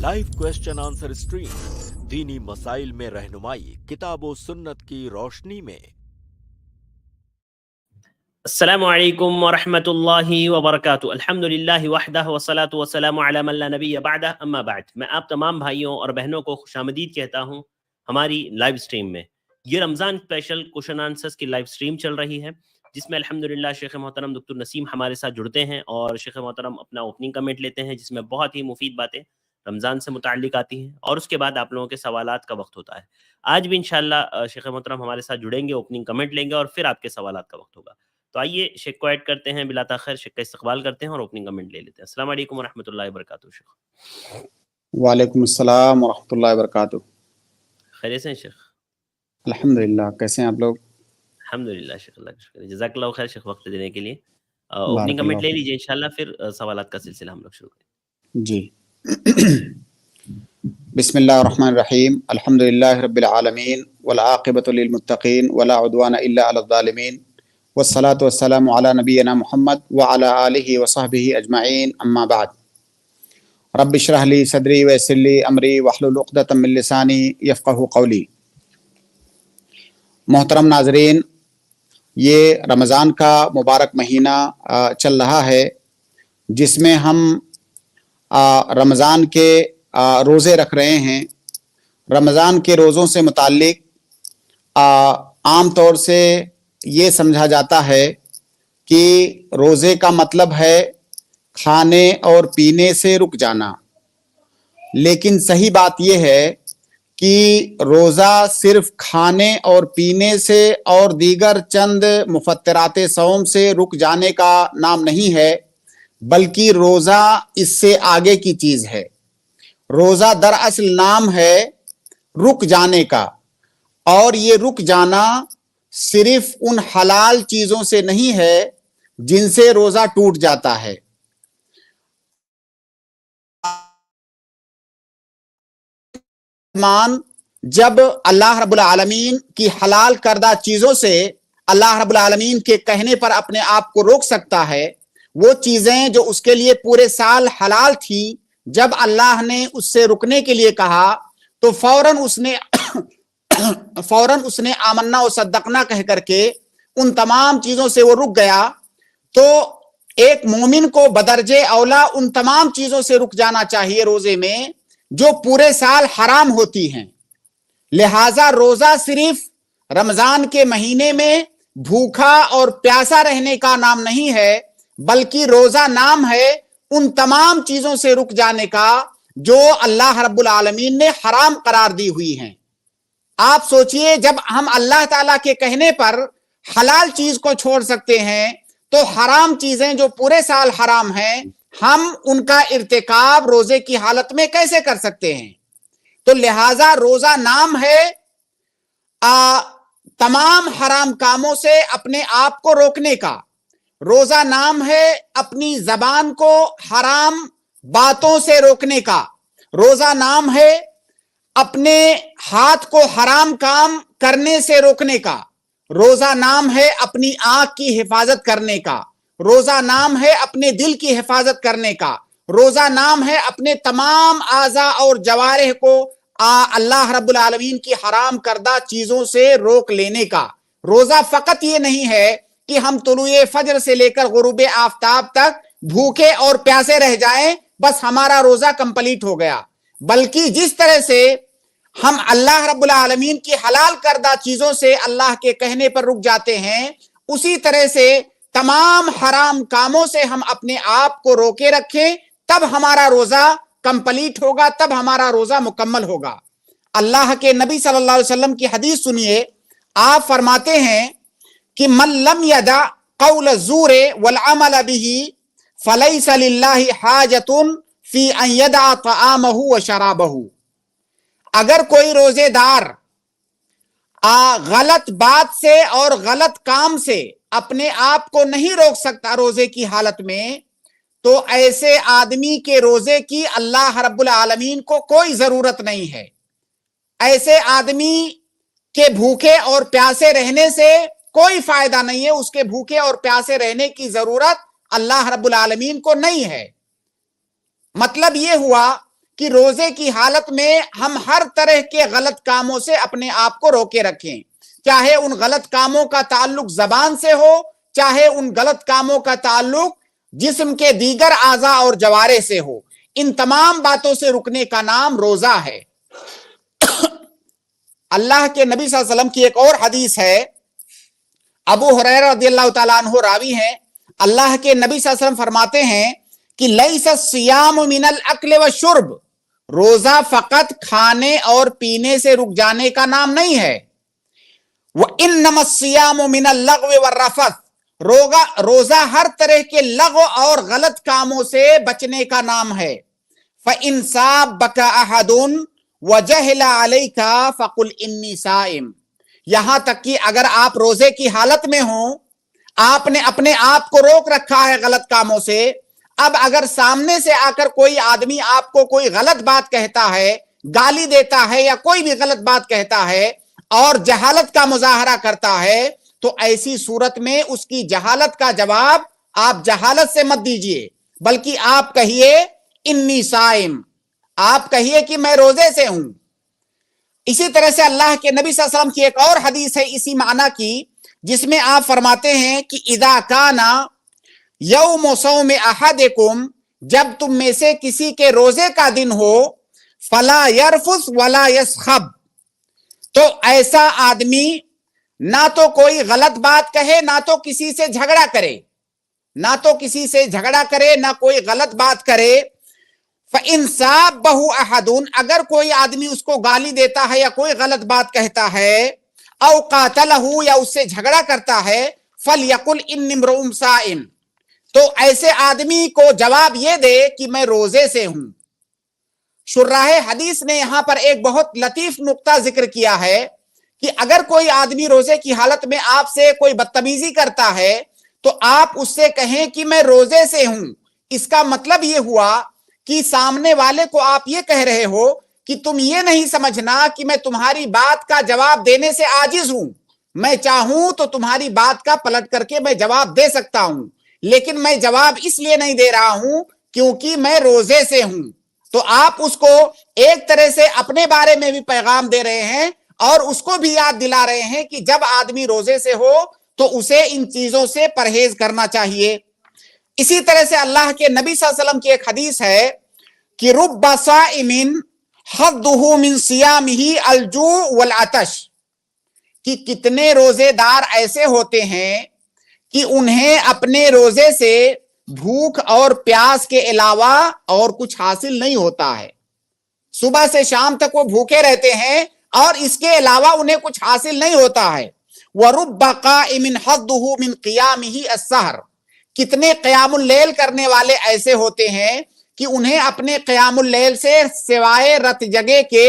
Live question answer stream दीनी मसाइल में रहनुमाई किताब व सुन्नत की रोशनी में। अस्सलामु अलैकुम वरहमतुल्लाहि वबरकातुहू। अल्हम्दुलिल्लाहि वहदहु वस्सलातु वस्सलामु अला मन ला नबिय्य बअदह, अम्मा बाद। मैं आप तमाम भाइयों और बहनों को खुशामदीद कहता हूँ हमारी लाइव स्ट्रीम में। ये रमज़ान स्पेशल क्वेश्चन आंसर्स की लाइव स्ट्रीम चल रही है, जिसमें अल्हम्दुलिल्लाह शेख मोहतरम डॉक्टर नसीम हमारे साथ जुड़ते हैं और शेख मोहतरम अपना ओपनिंग कमेंट लेते हैं, जिसमें बहुत ही मुफीद बातें रमज़ान से मुताल्लिक आती हैं, और उसके बाद आप लोगों के सवालात का वक्त होता है। आज भी इंशाअल्लाह शेख मोहतरम हमारे साथ जुड़ेंगे, ओपनिंग कमेंट लेंगे और फिर आपके सवालात का वक्त होगा। तो आइए शेख को ऐड करते हैं, बिला ताखिर शेख का इस्तकबाल करते हैं और ओपनिंग कमेंट ले लेते हैं। अस्सलाम वालेकुम वरहमतुल्लाहि वबरकातुहू। शेख वालेकुम अस्सलाम वरहमतुल्लाहि वबरकातुहू। खैरियत से शेख? अल्हम्दुलिल्लाह, कैसे हैं आप लोग? अल्हम्दुलिल्लाह शेख, अल्लाह का शुक्र है। जज़ाकल्लाहु खैर शेख वक्त देने के लिए। ओपनिंग कमेंट ले लीजिए इंशाल्लाह, फिर सवालात का सिलसिला हम लोग शुरू करें। जी। बिस्मिल्लाहिर रहमानिर रहीम। अल्हम्दुलिल्लाहि रब्बिल आलमीन वल आक़िबतु लिल मुत्तक़ीन वला उद्वाना इल्ला अलज़ ज़ालिमीन वस्सलातु वस्सलामु अला नबिय्यिना मुहम्मद व अला आलिहि व सहबिहि अजमईन, अम्मा बाद। रब्बि इश्रह ली सदरी व यस्सिर ली अमरी वहलुल उक़दतम मिन लिसानी यफ़क़हू क़ौली। मोहतरम नाज़रीन, ये रमज़ान का मुबारक महीना चल रहा है, जिसमें हम रमज़ान के रोज़े रख रहे हैं। रमज़ान के रोज़ों से मुताल्लिक आम तौर से ये समझा जाता है कि रोज़े का मतलब है खाने और पीने से रुक जाना, लेकिन सही बात यह है कि रोज़ा सिर्फ खाने और पीने से और दीगर चंद मुफत्तराते सौम से रुक जाने का नाम नहीं है, बल्कि रोज़ा इससे आगे की चीज़ है। रोज़ा दरअसल नाम है रुक जाने का, और ये रुक जाना सिर्फ उन हलाल चीज़ों से नहीं है जिनसे रोज़ा टूट जाता है। जब अल्लाह रब्बुल आलमीन की हलाल करदा चीज़ों से अल्लाह रब्बुल आलमीन के कहने पर अपने आप को रोक सकता है, वो चीज़ें जो उसके लिए पूरे साल हलाल थी, जब अल्लाह ने उससे रुकने के लिए कहा तो फौरन उसने आमन्ना व सद्दकना कह करके उन तमाम चीज़ों से वो रुक गया। तो एक मोमिन को बदरजे औला उन तमाम चीज़ों से रुक जाना चाहिए रोज़े में जो पूरे साल हराम होती हैं। लिहाजा रोज़ा सिर्फ रमज़ान के महीने में भूखा और प्यासा रहने का नाम नहीं है, बल्कि रोज़ा नाम है उन तमाम चीज़ों से रुक जाने का जो अल्लाह रब्बुल आलमीन ने हराम करार दी हुई हैं। आप सोचिए, जब हम अल्लाह ताला के कहने पर हलाल चीज़ को छोड़ सकते हैं, तो हराम चीज़ें जो पूरे साल हराम हैं, हम उनका इर्तिकाब रोज़े की हालत में कैसे कर सकते हैं? तो लिहाजा रोज़ा नाम है तमाम हराम कामों से अपने आप को रोकने का। रोज़ा नाम है अपनी ज़बान को हराम बातों से रोकने का। रोज़ा नाम है अपने हाथ को हराम काम करने से रोकने का। रोज़ा नाम है अपनी आँख की हिफाजत करने का। रोज़ा नाम है अपने दिल की हिफाजत करने का। रोज़ा नाम है अपने तमाम आज़ा और जवारिह को अल्लाह रब्बुल आलमीन की हराम करदा चीज़ों से रोक लेने का। रोज़ा फ़कत ये नहीं है कि हम तुलुए फजर से लेकर गुरूब आफताब तक भूखे और प्यासे रह जाएं, बस हमारा रोज़ा कंप्लीट हो गया, बल्कि जिस तरह से हम अल्लाह रब्बुल आलमीन की हलाल करदा चीज़ों से अल्लाह के कहने पर रुक जाते हैं, उसी तरह से तमाम हराम कामों से हम अपने आप को रोके रखें, तब हमारा रोज़ा कंप्लीट होगा, तब हमारा रोज़ा मुकम्मल होगा। अल्लाह के नबी सल्लल्लाहु अलैहि वसल्लम की हदीस सुनिए। आप फरमाते हैं कि मन लम यदा कौल ज़ूरे वल अमल बिही फलैसा लिल्लाहि हाजतुन फी अन यदा तआमहु व शराबहु। अगर कोई रोजेदार गलत बात से और गलत काम से अपने आप को नहीं रोक सकता रोजे की हालत में, तो ऐसे आदमी के रोजे की अल्लाह रब्बुल आलमीन को कोई जरूरत नहीं है। ऐसे आदमी के भूखे और प्यासे रहने से कोई फायदा नहीं है, उसके भूखे और प्यासे रहने की जरूरत अल्लाह रब्बुल आलमीन को नहीं है। मतलब यह हुआ कि रोजे की हालत में हम हर तरह के गलत कामों से अपने आप को रोके रखें, चाहे उन गलत कामों का ताल्लुक जबान से हो, चाहे उन गलत कामों का ताल्लुक जिस्म के दीगर आज़ा और जवारे से हो। इन तमाम बातों से रुकने का नाम रोजा है। अल्लाह के नबी सल्लल्लाहु अलैहि वसल्लम की एक और हदीस है, अबू हुरैरा रदियल्लाहु ताला अन्हु रावी हैं, अल्लाह के नबी सल्लल्लाहु अलैहि वसल्लम फरमाते हैं कि लैसा सियाम मिनल अक्ल व शुर्ब, रोजा फकत खाने और पीने से रुक जाने का नाम नहीं है। व इन्नमा सियाम मिनल लग़व व रफ़थ, रोजा हर तरह के लग़व और गलत कामों से बचने का नाम है। फ इंसाबका अहदुन व जहला अलैका फकुल इन्नी साइम, यहां तक कि अगर आप रोजे की हालत में हो, आपने अपने आप को रोक रखा है गलत कामों से, अब अगर सामने से आकर कोई आदमी आपको कोई गलत बात कहता है, गाली देता है या कोई भी गलत बात कहता है और जहालत का मुजाहरा करता है, तो ऐसी सूरत में उसकी जहालत का जवाब आप जहालत से मत दीजिए, बल्कि आप कहिए इन्नी साइम, आप कहिए कि मैं रोजे से हूं। इसी तरह से अल्लाह के नबी सल्लल्लाहु अलैहि वसल्लम की एक और हदीस है इसी माना की, जिसमें आप फरमाते हैं कि इदा काना यौम सौम अहदिकुम, जब तुम में से किसी के रोजे का दिन हो, फला यरफुस वला यसखब, तो ऐसा आदमी ना तो कोई गलत बात कहे, ना तो किसी से झगड़ा करे, ना तो किसी से झगड़ा करे, ना कोई गलत बात करे। फ़इन्साबहु अहदुन, अगर कोई आदमी उसको गाली देता है या कोई गलत बात कहता है, औ कातलहु, या उससे झगड़ा करता है, फलयकुल इन्नी इम्रुउन साइम, तो ऐसे आदमी को जवाब ये दे कि मैं रोजे से हूं। शुर्राहे हदीस ने यहां पर एक बहुत लतीफ नुक्ता जिक्र किया है कि अगर कोई आदमी रोजे की हालत में आपसे कोई बदतमीजी करता है तो आप उससे कहें कि मैं रोजे से हूं। इसका मतलब ये हुआ कि सामने वाले को आप ये कह रहे हो कि तुम ये नहीं समझना कि मैं तुम्हारी बात का जवाब देने से आजिज हूं, मैं चाहूं तो तुम्हारी बात का पलट करके मैं जवाब दे सकता हूं, लेकिन मैं जवाब इसलिए नहीं दे रहा हूं क्योंकि मैं रोजे से हूं। तो आप उसको एक तरह से अपने बारे में भी पैगाम दे रहे हैं और उसको भी याद दिला रहे हैं कि जब आदमी रोजे से हो तो उसे इन चीजों से परहेज करना चाहिए। इसी तरह से अल्लाह के नबी सल्लल्लाहु अलैहि वसल्लम की एक हदीस है कि रुब्बा साइमिन हद्दुहु मिन सियामिही अलजू वल अतश, कि कितने रोजेदार ऐसे होते हैं कि उन्हें अपने रोजे से भूख और प्यास के अलावा और कुछ हासिल नहीं होता है। सुबह से शाम तक वो भूखे रहते हैं और इसके अलावा उन्हें कुछ हासिल नहीं होता है। वरुब्बा काइमिन हद्दुहु मिन क़ियामिही अस्सहर, कितने क़यामुल लैल करने वाले ऐसे होते हैं कि उन्हें अपने क़यामुल लैल से सिवाय रत जगे के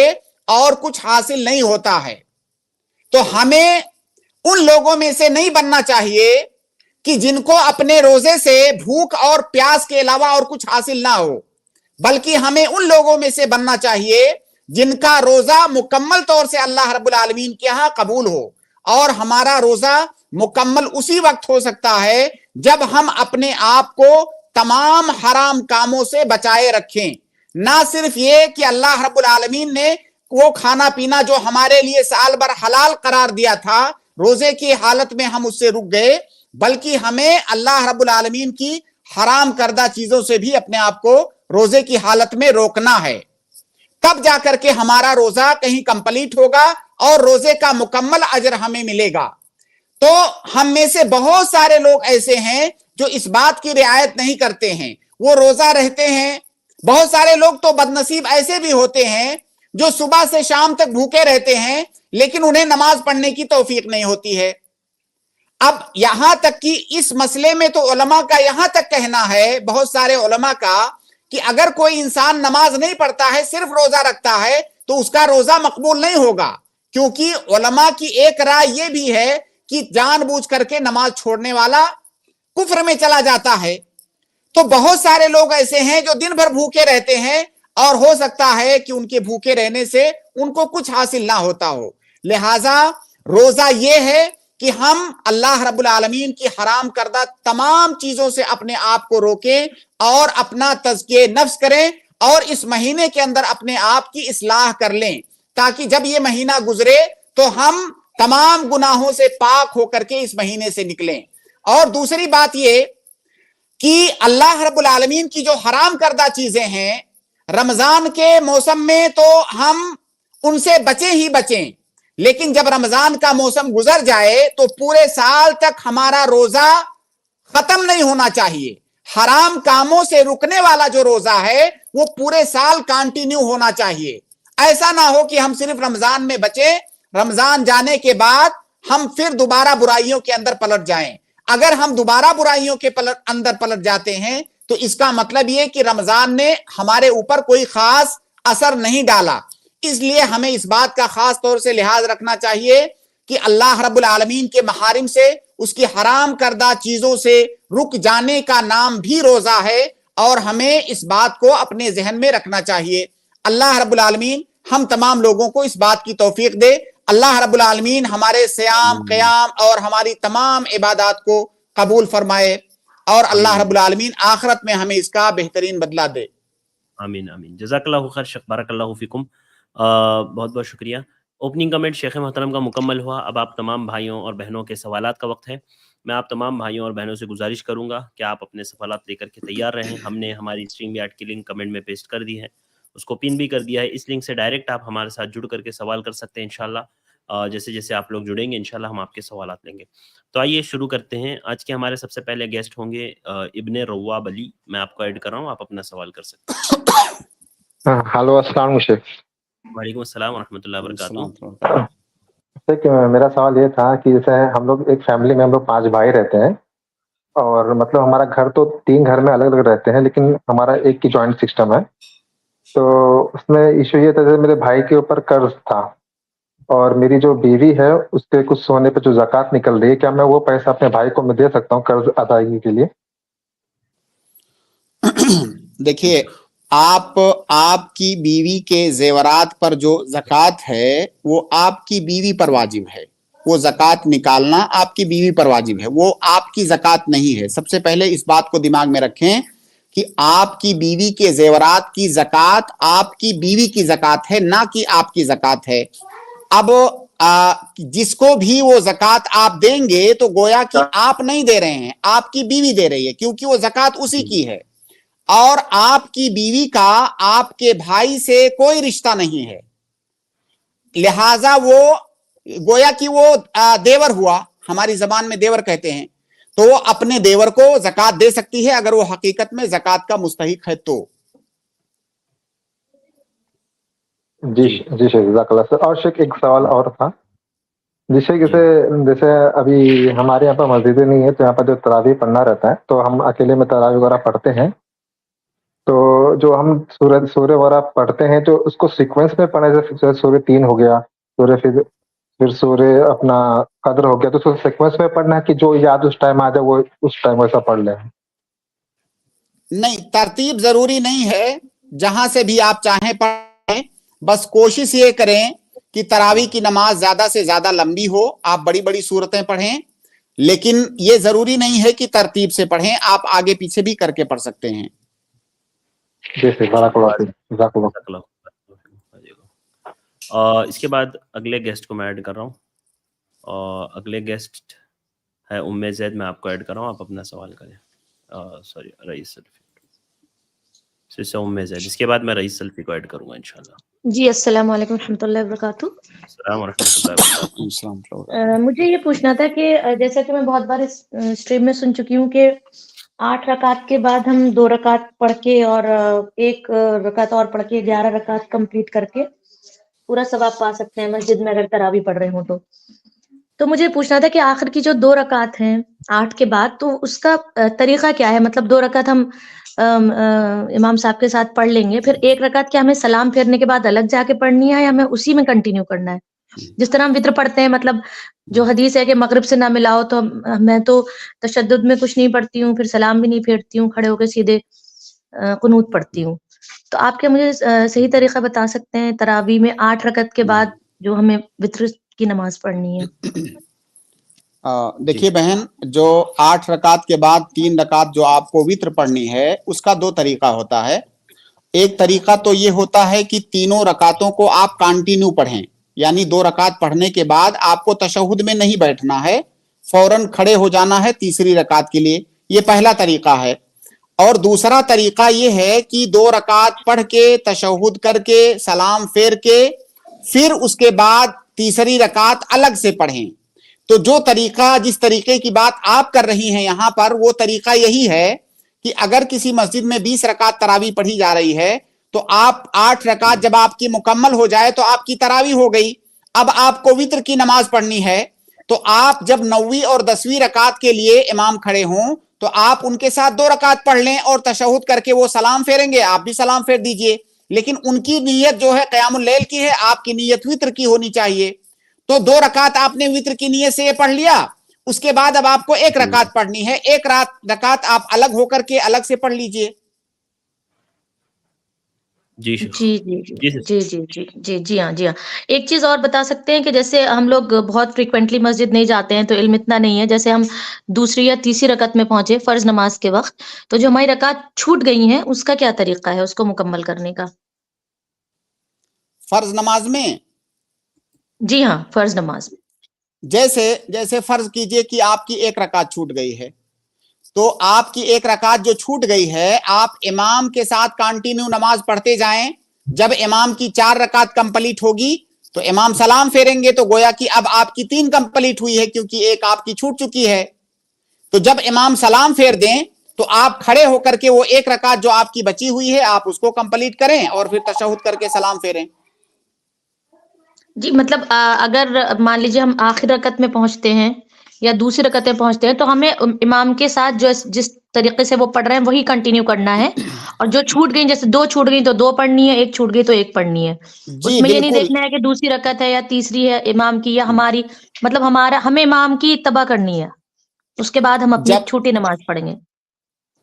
और कुछ हासिल नहीं होता है। तो हमें उन लोगों में से नहीं बनना चाहिए कि जिनको अपने रोजे से भूख और प्यास के अलावा और कुछ हासिल ना हो, बल्कि हमें उन लोगों में से बनना चाहिए जिनका रोजा मुकम्मल तौर से अल्लाह रब्बुल आलमीन के यहाँ कबूल हो। और हमारा रोजा मुकम्मल उसी वक्त हो सकता है जब हम अपने आप को तमाम हराम कामों से बचाए रखें। ना सिर्फ ये कि अल्लाह रब्बुल आलमीन ने वो खाना पीना जो हमारे लिए साल भर हलाल करार दिया था, रोजे की हालत में हम उससे रुक गए, बल्कि हमें अल्लाह रब्बुल आलमीन की हराम करदा चीजों से भी अपने आप को रोजे की हालत में रोकना है। तब जाकर के हमारा रोजा कहीं कंप्लीट होगा और रोजे का मुकम्मल अजर हमें मिलेगा। तो हम में से बहुत सारे लोग ऐसे हैं जो इस बात की रियायत नहीं करते हैं, वो रोजा रहते हैं। बहुत सारे लोग तो बदनसीब ऐसे भी होते हैं जो सुबह से शाम तक भूखे रहते हैं, लेकिन उन्हें नमाज पढ़ने की तौफीक नहीं होती है। अब यहां तक कि इस मसले में तो उलमा का यहां तक कहना है, बहुत सारे उलमा का, कि अगर कोई इंसान नमाज नहीं पढ़ता है, सिर्फ रोजा रखता है, तो उसका रोजा मकबूल नहीं होगा। क्योंकि उलमा की एक राय यह भी है कि जानबूझ करके नमाज छोड़ने वाला कुफ्र में चला जाता है। तो बहुत सारे लोग ऐसे हैं जो दिन भर भूखे रहते हैं और हो सकता है कि उनके भूखे रहने से उनको कुछ हासिल ना होता हो। लिहाजा रोजा ये है कि हम अल्लाह रब्बुल आलमीन की हराम करदा तमाम चीजों से अपने आप को रोकें और अपना तज़किये नफ्स करें اور اس مہینے کے اندر اپنے آپ کی اصلاح کر لیں تاکہ جب یہ مہینہ گزرے تو ہم تمام گناہوں سے پاک ہو کر کے اس مہینے سے نکلیں۔ اور دوسری بات یہ کہ اللہ رب العالمین کی جو حرام کردہ چیزیں ہیں رمضان کے موسم میں تو ہم ان سے بچیں ہی بچیں، لیکن جب رمضان کا موسم گزر جائے تو پورے سال تک ہمارا روزہ ختم نہیں ہونا چاہیے۔ حرام کاموں سے رکنے والا جو روزہ ہے وہ پورے سال کنٹینیو ہونا چاہیے۔ ایسا نہ ہو کہ ہم صرف رمضان میں بچیں، رمضان جانے کے بعد ہم پھر دوبارہ برائیوں کے اندر پلٹ جائیں۔ اگر ہم دوبارہ برائیوں کے اندر پلٹ جاتے ہیں تو اس کا مطلب یہ کہ رمضان نے ہمارے اوپر کوئی خاص اثر نہیں ڈالا۔ اس لیے ہمیں اس بات کا خاص طور سے لحاظ رکھنا چاہیے کہ اللہ رب العالمین کے محارم سے، اس کی حرام کردہ چیزوں سے رک جانے کا نام بھی روزہ ہے، اور ہمیں اس بات کو اپنے ذہن میں رکھنا چاہیے۔ اللہ رب العالمین ہم تمام لوگوں کو اس بات کی توفیق دے۔ اللہ رب العالمین ہمارے صیام، قیام اور ہماری تمام عبادات کو قبول فرمائے، اور اللہ رب العالمین آخرت میں ہمیں اس کا بہترین بدلہ دے۔ آمین آمین، جزاک اللہ خیر شیخ، بارک اللہ فیکم، بہت بہت شکریہ۔ اوپننگ کمنٹ شیخ محترم کا مکمل ہوا، اب آپ تمام بھائیوں اور بہنوں کے سوالات کا وقت ہے۔ میں آپ تمام بھائیوں اور بہنوں سے گزارش کروں گا کہ آپ اپنے سوالات لے کر کے تیار رہیں۔ ہم نے ہماری اسٹریم یارڈ کی لنک کمنٹ میں پیسٹ کر دی ہے، اس کو پن بھی کر دیا ہے۔ اس لنک سے ڈائریکٹ آپ ہمارے ساتھ جڑ کر کے سوال کر سکتے ہیں انشاءاللہ۔ جیسے جیسے آپ لوگ جڑیں گے انشاءاللہ ہم آپ کے سوالات لیں گے۔ تو آئیے شروع کرتے ہیں۔ آج کے ہمارے سب سے پہلے گیسٹ ہوں گے ابن رواب علی، میں آپ کو ایڈ کر رہا ہوں، آپ اپنا سوال کر سکتے ہیں۔ ہلو، السلام علیکم شیخ۔ وعلیکم السلام ورحمۃ اللہ وبرکاتہ۔ شیخ میرا سوال یہ تھا کہ جیسے ہم لوگ ایک فیملی میں ہم لوگ 5 بھائی رہتے ہیں، اور مطلب ہمارا گھر تو 3 گھر میں الگ الگ رہتے ہیں، لیکن ہمارا ایک کی جوائنٹ سسٹم ہے۔ تو اس میں ایشو یہ تھا، جیسے میرے بھائی کے اوپر قرض تھا، اور میری جو بیوی ہے اس کے کچھ سونے پہ جو زکوٰۃ نکل رہی ہے، کیا میں وہ پیسہ اپنے بھائی کو میں دے سکتا ہوں قرض ادائیگی کے لیے؟ دیکھیے، آپ کی بیوی کے زیورات پر جو زکوٰۃ ہے وہ آپ کی بیوی پر واجب ہے، وہ زکوٰۃ نکالنا آپ کی بیوی پر واجب ہے، وہ آپ کی زکوٰۃ نہیں ہے۔ سب سے پہلے اس بات کو دماغ میں رکھیں کہ آپ کی بیوی کے زیورات کی زکوٰۃ آپ کی بیوی کی زکوٰۃ ہے، نہ کہ آپ کی زکوٰۃ ہے۔ اب جس کو بھی وہ زکوٰۃ آپ دیں گے تو گویا کہ آپ نہیں دے رہے ہیں، آپ کی بیوی دے رہی ہے، کیونکہ وہ زکوٰۃ اسی کی ہے، اور آپ کی بیوی کا آپ کے بھائی سے کوئی رشتہ نہیں ہے، لہذا وہ گویا کہ وہ دیور ہوا، ہماری زبان میں دیور کہتے ہیں، تو وہ اپنے دیور کو زکوٰۃ دے سکتی ہے اگر وہ حقیقت میں زکوٰۃ کا مستحق ہے تو۔ جی شیخ، جزاک اللہ سر۔ اور شیخ ایک سوال اور تھا، جی شیخ، جیسے ابھی ہمارے یہاں پر مسجدیں نہیں ہے، تو یہاں پر جو تراویح پڑھنا رہتا ہے تو ہم اکیلے میں تراویح وغیرہ پڑھتے ہیں، تو جو ہم سورہ وغیرہ پڑھتے ہیں تو اس کو سیکوینس میں پڑھیں، جیسے سورہ 3 ہو گیا، پھر سورہ اپنا قدر ہو گیا، تو اس کو سیکوینس میں پڑھنا ہے کہ جو یاد اس ٹائم آ جائے وہ اس ٹائم ویسا پڑھ لیں؟ نہیں، ترتیب ضروری نہیں ہے، جہاں سے بھی آپ چاہیں پڑھیں، بس کوشش یہ کریں کہ تراویح کی نماز زیادہ سے زیادہ لمبی ہو، آپ بڑی بڑی سورتیں پڑھیں، لیکن یہ ضروری نہیں ہے کہ ترتیب سے پڑھیں، آپ آگے پیچھے بھی کر کے پڑھ سکتے ہیں۔ اس کے بعد اگلے گیسٹ کو میں ایڈ کر رہا ہوں، اور اگلے گیسٹ ہے ام زید، میں آپ کو ایڈ کر رہا ہوں، آپ اپنا سوال کریں۔ سوری، رئیس سلفی سے ام زید، اس کے بعد میں رئیس سلفی کو ایڈ کروں گا انشاءاللہ۔ جی السلام علیکم ورحمۃ اللہ وبرکاتہ۔ السلام ورحمۃ اللہ وبرکاتہ۔ مجھے یہ پوچھنا تھا کہ جیسا کہ میں بہت بار اس اسٹریم میں سن چکی ہوں کہ 8 رکعت کے بعد ہم 2 رکعت پڑھ کے اور 1 رکعت اور پڑھ کے 11 رکعت کمپلیٹ کر کے پورا ثواب پا سکتے ہیں مسجد میں اگر تراویح پڑھ رہے ہوں تو مجھے پوچھنا تھا کہ آخر کی جو 2 رکعت ہیں 8 کے بعد، تو اس کا طریقہ کیا ہے؟ مطلب 2 رکعت ہم امام صاحب کے ساتھ پڑھ لیں گے، پھر 1 رکعت کیا ہمیں سلام پھیرنے کے بعد الگ جا کے پڑھنی ہے، یا ہمیں اسی میں کنٹینیو کرنا ہے؟ جس طرح ہم وطر پڑھتے ہیں، مطلب جو حدیث ہے کہ مغرب سے نہ ملاؤ، تو میں تو تشدد میں کچھ نہیں پڑھتی ہوں، پھر سلام بھی نہیں پھیرتی ہوں، کھڑے ہو کے سیدھے قنوت پڑھتی ہوں۔ تو آپ کیا مجھے صحیح طریقہ بتا سکتے ہیں تراویح میں 8 رکعت کے بعد جو ہمیں وطر کی نماز پڑھنی ہے؟ دیکھیے بہن، جو 8 رکعت کے بعد 3 رکعت جو آپ کو وطر پڑھنی ہے، اس کا 2 طریقہ ہوتا ہے۔ एक तरीका तो ये होता है कि तीनों रकातों को आप कंटिन्यू पढ़ें, यानी 2 रकात पढ़ने के बाद आपको तशहुद में नहीं बैठना है, फौरन खड़े हो जाना है तीसरी रकात के लिए। ये पहला तरीका है। और दूसरा तरीका ये है कि 2 रकात पढ़ के तशहुद करके सलाम फेर के फिर उसके बाद तीसरी रकात अलग से पढ़ें। तो जो तरीका, जिस तरीके की बात आप कर रही हैं यहां पर, वो तरीका यही है कि अगर किसी मस्जिद में 20 रकात तरावी पढ़ी जा रही है तो आप 8 रकात जब आपकी मुकम्मल हो जाए तो आपकी तरावी हो गई। अब आपको वित्र की नमाज पढ़नी है, तो आप जब 9वीं और 10वीं रकात के लिए इमाम खड़े हों तो आप उनके साथ 2 रकात पढ़ लें और तशहुद करके वो सलाम फेरेंगे, आप भी सलाम फेर दीजिए। लेकिन उनकी नीयत जो है क़यामुल लैल की है, आपकी नीयत वित्र की होनी चाहिए। तो 2 रकात आपने वित्र की नीयत से ये पढ़ लिया, उसके बाद अब आपको 1 रकात पढ़नी है, 1 रकात आप अलग होकर के अलग से पढ़ लीजिए। जी जी जी जी जी सर। जी जी जी जी जी हाँ जी हाँ। एक चीज और बता सकते हैं कि जैसे हम लोग बहुत फ्रिक्वेंटली मस्जिद नहीं जाते हैं तो इल्म इतना नहीं है, जैसे हम दूसरी या तीसरी रकत में पहुंचे फर्ज नमाज के वक्त, तो जो हमारी रकात छूट गई हैं उसका क्या तरीका है उसको मुकम्मल करने का? फर्ज नमाज में जी हाँ, फर्ज नमाज में। जैसे फर्ज कीजिए कि आपकी 1 रकात छूट गई है, तो आपकी 1 रकात जो छूट गई है आप इमाम के साथ कंटिन्यू नमाज पढ़ते जाएं। जब इमाम की 4 रकात कंप्लीट होगी तो इमाम सलाम फेरेंगे, तो गोया कि अब आपकी 3 कंप्लीट हुई है क्योंकि 1 आपकी छूट चुकी है। तो जब इमाम सलाम फेर दें तो आप खड़े होकर के वो 1 रकात जो आपकी बची हुई है आप उसको कंप्लीट करें और फिर तशहुद करके सलाम फेरें। जी मतलब अगर मान लीजिए हम आखिर रकत में पहुंचते हैं या दूसरी रकत में पहुंचते हैं तो हमें इमाम के साथ जो जिस तरीके से वो पढ़ रहे हैं वही कंटिन्यू करना है, और जो छूट गई, जैसे 2 छूट गई तो 2 पढ़नी है, 1 छूट गई तो 1 पढ़नी है। जी उसमें ये नहीं बिल्कुल। देखना है कि दूसरी रकत है या तीसरी है इमाम की या हमारी, मतलब हमें इमाम की इत्तबा करनी है, उसके बाद हम अपनी जब छोटी नमाज पढ़ेंगे।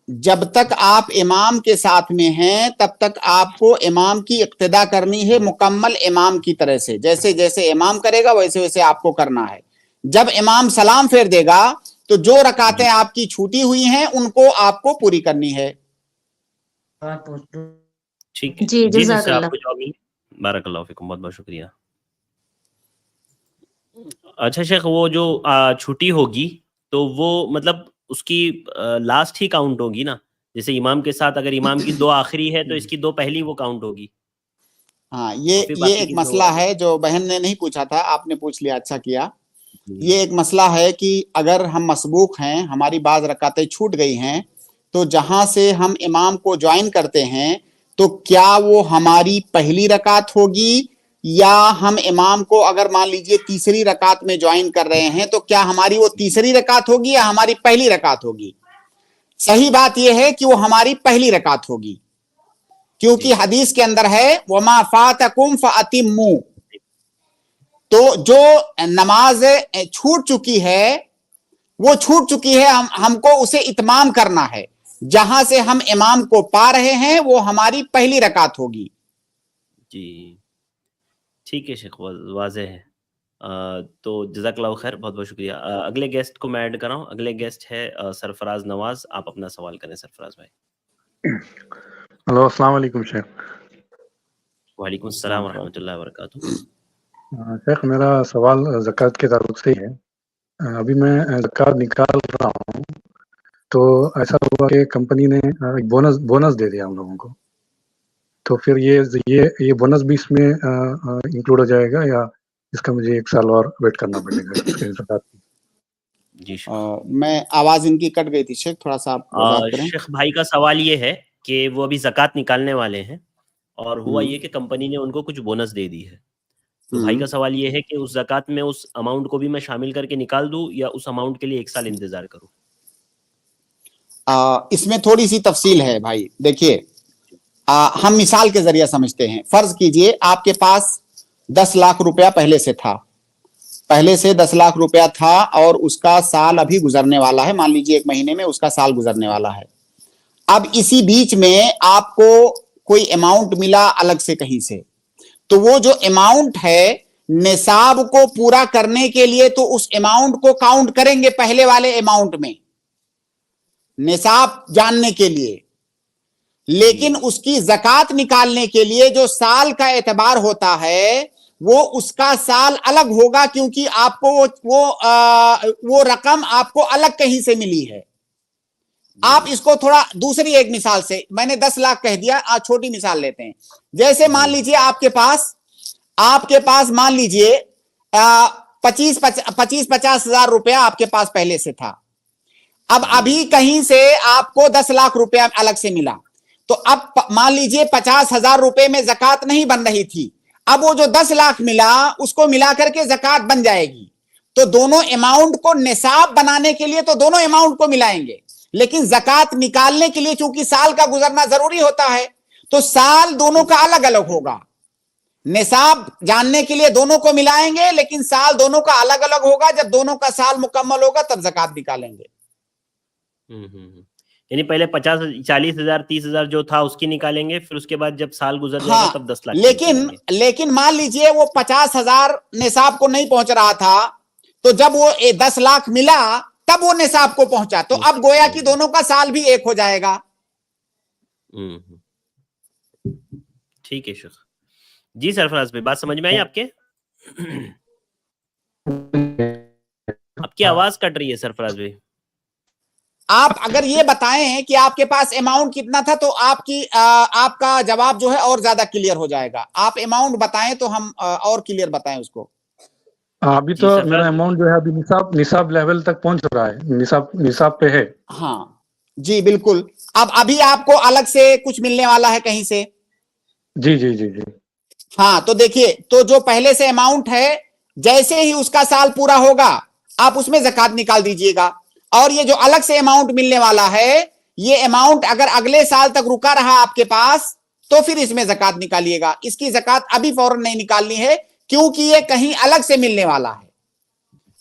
जब तक आप इमाम के साथ में हैं तब तक आपको इमाम की इक्तिदा करनी है, मुकम्मल इमाम की तरह से। जैसे जैसे इमाम करेगा वैसे वैसे आपको करना है। जब इमाम सलाम फेर देगा तो जो रकातें आपकी छूटी हुई हैं उनको आपको पूरी करनी है। ठीक है जी जी सर, जज़ाकल्लाह। आपको जवाब मिली। बारकल्लाहु फीकुम, बहुत बहुत शुक्रिया। अच्छा शेख, वो जो छुट्टी होगी तो वो मतलब उसकी लास्ट ही काउंट होगी ना? जैसे इमाम के साथ अगर इमाम की 2 आखिरी है तो इसकी 2 पहली वो काउंट होगी। हाँ, और ये फिर ये बाकी एक की 2 मसला है जो बहन ने नहीं पूछा था, आपने पूछ लिया, अच्छा किया। जी। ये एक मसला है कि अगर हम मसबूक हैं, हमारी बाज रकातें छूट गई हैं, तो जहां से हम इमाम को ज्वाइन करते हैं तो क्या वो हमारी पहली रकात होगी, या हम इमाम को अगर मान लीजिए तीसरी रकात में ज्वाइन कर रहे हैं तो क्या हमारी वो तीसरी रकात होगी या हमारी पहली रकात होगी? सही बात यह है कि वो हमारी पहली रकात होगी, क्योंकि हदीस के अंदर है वमा फातकुम फअतिम्मू। तो जो नमाज छूट चुकी है वो छूट चुकी है, हमको उसे इत्माम करना है। जहां से हम इमाम को पा रहे हैं वो हमारी पहली रकात होगी। जी ठीक है शेख, वाज़ेह है। तो जज़ाकल्लाहु खैर, बहुत बहुत शुक्रिया। अगले गेस्ट को मैं ऐड कर रहा हूँ। अगले गेस्ट है सरफराज नवाज। आप अपना सवाल करें सरफराज भाई। हेलो, अस्सलाम वालेकुम शेख। वालेकुम सलाम व रहमतुल्लाहि व बरकातुहू। शेख मेरा सवाल ज़कात के ताल्लुक से ही है। अभी मैं ज़कात निकाल रहा हूँ तो ऐसा हुआ कि कंपनी ने एक बोनस दे दिया हम लोगों को, तो फिर ये बोनस भी इसमें इंक्लूड हो जाएगा या इसका मुझे 1 साल और वेट करना पड़ेगा इसके ज़कात की? जी मैं आवाज इनकी कट गई थी शेख, थोड़ा सा आप वजाहत करें। शेख भाई का सवाल ये है कि वो अभी ज़कात निकालने वाले हैं और हुआ ये कि कंपनी ने उनको कुछ बोनस दे दी है। तो भाई का सवाल ये है कि उस ज़कात में उस अमाउंट को भी मैं शामिल करके निकाल दूं या उस अमाउंट के लिए 1 साल इंतजार करूं? इसमें थोड़ी सी तफसील है भाई। देखिए, हम मिसाल के जरिए समझते हैं। फर्ज कीजिए आपके पास 10 लाख रुपया पहले से 10 लाख रुपया था और उसका साल अभी गुजरने वाला है, मान लीजिए 1 महीने में उसका साल गुजरने वाला है। अब इसी बीच में आपको कोई अमाउंट मिला अलग से कहीं से, तो वो जो अमाउंट है निसाब को पूरा करने के लिए तो उस अमाउंट को काउंट करेंगे पहले वाले अमाउंट में, निसाब जानने के लिए। لیکن اس کی زکات نکالنے کے لیے جو سال کا اعتبار ہوتا ہے وہ اس کا سال الگ ہوگا، کیونکہ آپ کو وہ رقم آپ کو الگ کہیں سے ملی ہے۔ آپ اس کو تھوڑا دوسری ایک مثال سے، میں نے 10 لاکھ کہہ دیا، چھوٹی مثال لیتے ہیں۔ جیسے مان لیجئے آپ کے پاس مان لیجئے 25-50 ہزار روپیہ آپ کے پاس پہلے سے تھا، اب ابھی کہیں سے آپ کو 10 لاکھ روپیہ الگ سے ملا، تو اب مان لیجئے 50,000 روپے میں زکات نہیں بن رہی تھی، اب وہ جو 10 لاکھ ملا اس کو ملا کر کے زکات بن جائے گی۔ تو دونوں اماؤنٹ کو نصاب بنانے کے لیے تو دونوں اماؤنٹ کو ملائیں گے، لیکن زکات نکالنے کے لیے چونکہ سال کا گزرنا ضروری ہوتا ہے تو سال دونوں کا الگ الگ ہوگا۔ نصاب جاننے کے لیے دونوں کو ملائیں گے، لیکن سال دونوں کا الگ الگ ہوگا۔ جب دونوں کا سال مکمل ہوگا تب زکات نکالیں گے۔ یعنی پہلے 40,000 30,000 جو تھا اس کی نکالیں گے، پھر اس کے بعد جب سال گزر جائے گا تب 10 لاکھ۔ لیکن مان لیجئے وہ 50,000 نصاب کو نہیں پہنچ رہا تھا، تو جب وہ 10 لاکھ ملا تب وہ نصاب کو پہنچا، تو اب گویا کہ دونوں کا سال بھی ایک ہو جائے گا۔ ٹھیک ہے شیخ جی۔ سرفراز بھائی بات سمجھ میں آئی آپ کے؟ آپ کی آواز کٹ رہی ہے سرفراز بھائی۔ آپ اگر یہ بتائیں کہ آپ کے پاس اماؤنٹ کتنا تھا تو آپ کا جواب جو ہے اور زیادہ کلیئر ہو جائے گا۔ آپ اماؤنٹ بتائیں تو ہم اور کلیئر بتائیں اس کو۔ ابھی تو میرا اماؤنٹ جو ہے ابھی نصاب لیول تک پہنچ رہا ہے، نصاب پہ ہے۔ ہاں جی بالکل۔ اب ابھی آپ کو الگ سے کچھ ملنے والا ہے کہیں سے؟ جی جی جی جی ہاں تو دیکھیے، تو جو پہلے سے اماؤنٹ ہے جیسے ہی اس کا سال پورا ہوگا آپ اس میں زکات نکال دیجئے گا، اور یہ جو الگ سے اماؤنٹ ملنے والا ہے یہ اماؤنٹ اگر اگلے سال تک رکا رہا آپ کے پاس تو پھر اس میں زکات نکالیے گا۔ اس کی زکات ابھی فوراً نہیں نکالنی ہے کیونکہ یہ کہیں الگ سے ملنے والا ہے۔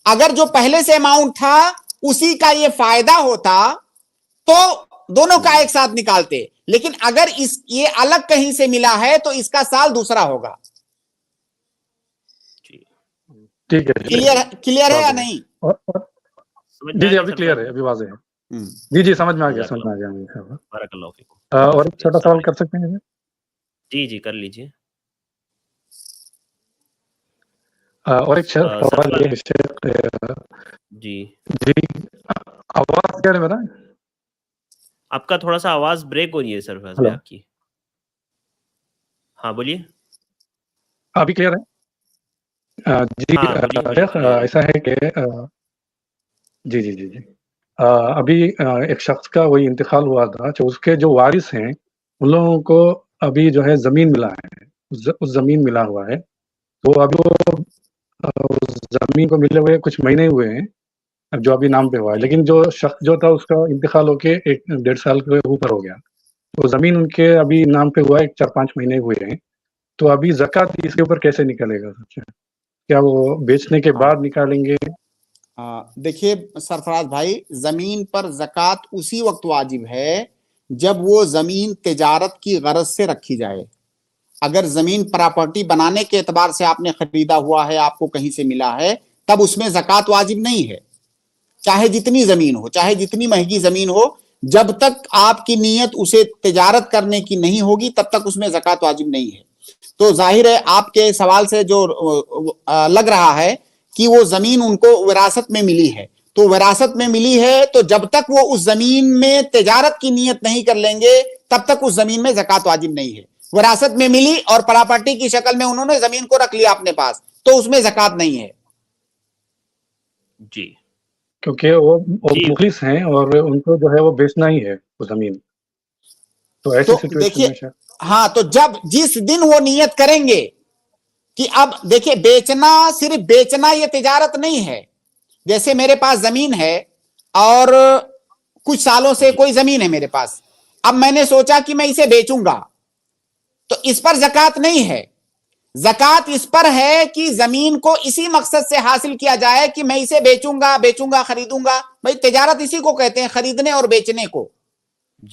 اگر جو پہلے سے اماؤنٹ تھا اسی کا یہ فائدہ ہوتا تو دونوں کا ایک ساتھ نکالتے، لیکن اگر یہ الگ کہیں سے ملا ہے تو اس کا سال دوسرا ہوگا۔ ٹھیک ہے، کلیئر ہے یا نہیں؟ جی جی ابھی کلیئر ہے، ابھی واضح ہے۔ جی جی سمجھ میں آ گیا بارک اللہ فیکم۔ اور ایک چھوٹا سوال کر سکتے ہیں؟ جی جی کر لیجئے۔ اور ایک سوال یہ جی جی آواز کیا ہے میرا؟ آپ کا تھوڑا سا آواز بریک ہو رہی ہے سرفراز بھائی آپ کی۔ ہاں بولیے۔ ابھی کلیئر ہے؟ جی ایسا ہے کہ جی جی جی جی ابھی ایک شخص کا وہی انتقال ہوا تھا، جو اس کے جو وارث ہیں ان لوگوں کو ابھی جو ہے زمین ملا ہے، اس زمین ملا ہوا ہے، تو ابھی وہ زمین کو ملے ہوئے کچھ مہینے ہوئے ہیں جو ابھی نام پہ ہوا ہے، لیکن جو شخص جو تھا اس کا انتقال ہو کے 1.5 سال کے اوپر ہو گیا، تو زمین ان کے ابھی نام پہ ہوا ہے 4-5 مہینے ہوئے ہیں، تو ابھی زکوٰۃ اس کے اوپر کیسے نکلے گا؟ کیا وہ بیچنے کے بعد نکالیں گے؟ دیکھیے سرفراز بھائی، زمین پر زکوٰۃ اسی وقت واجب ہے جب وہ زمین تجارت کی غرض سے رکھی جائے۔ اگر زمین پراپرٹی بنانے کے اعتبار سے آپ نے خریدا ہوا ہے، آپ کو کہیں سے ملا ہے، تب اس میں زکوٰۃ واجب نہیں ہے، چاہے جتنی زمین ہو، چاہے جتنی مہنگی زمین ہو، جب تک آپ کی نیت اسے تجارت کرنے کی نہیں ہوگی تب تک اس میں زکوٰۃ واجب نہیں ہے۔ تو ظاہر ہے آپ کے سوال سے جو لگ رہا ہے کہ وہ زمین ان کو وراثت میں ملی ہے، تو وراثت میں ملی ہے تو جب تک وہ اس زمین میں تجارت کی نیت نہیں کر لیں گے تب تک اس زمین میں زکوٰۃ واجب نہیں ہے۔ وراثت میں ملی اور پراپرٹی کی شکل میں انہوں نے زمین کو رکھ لیا اپنے پاس تو اس میں زکوٰۃ نہیں ہے۔ جی کیونکہ وہ مخلص ہیں اور ان کو جو ہے وہ بیچنا ہی ہے وہ زمین، تو ایسی سچویشن میں ہاں تو جس دن وہ نیت کریں گے کہ اب دیکھیں بیچنا، صرف بیچنا یہ تجارت نہیں ہے۔ جیسے میرے پاس زمین ہے اور کچھ سالوں سے کوئی زمین ہے میرے پاس، اب میں نے سوچا کہ میں اسے بیچوں گا تو اس پر زکوٰۃ نہیں ہے۔ زکوٰۃ اس پر ہے کہ زمین کو اسی مقصد سے حاصل کیا جائے کہ میں اسے بیچوں گا خریدوں گا، بھائی تجارت اسی کو کہتے ہیں، خریدنے اور بیچنے کو۔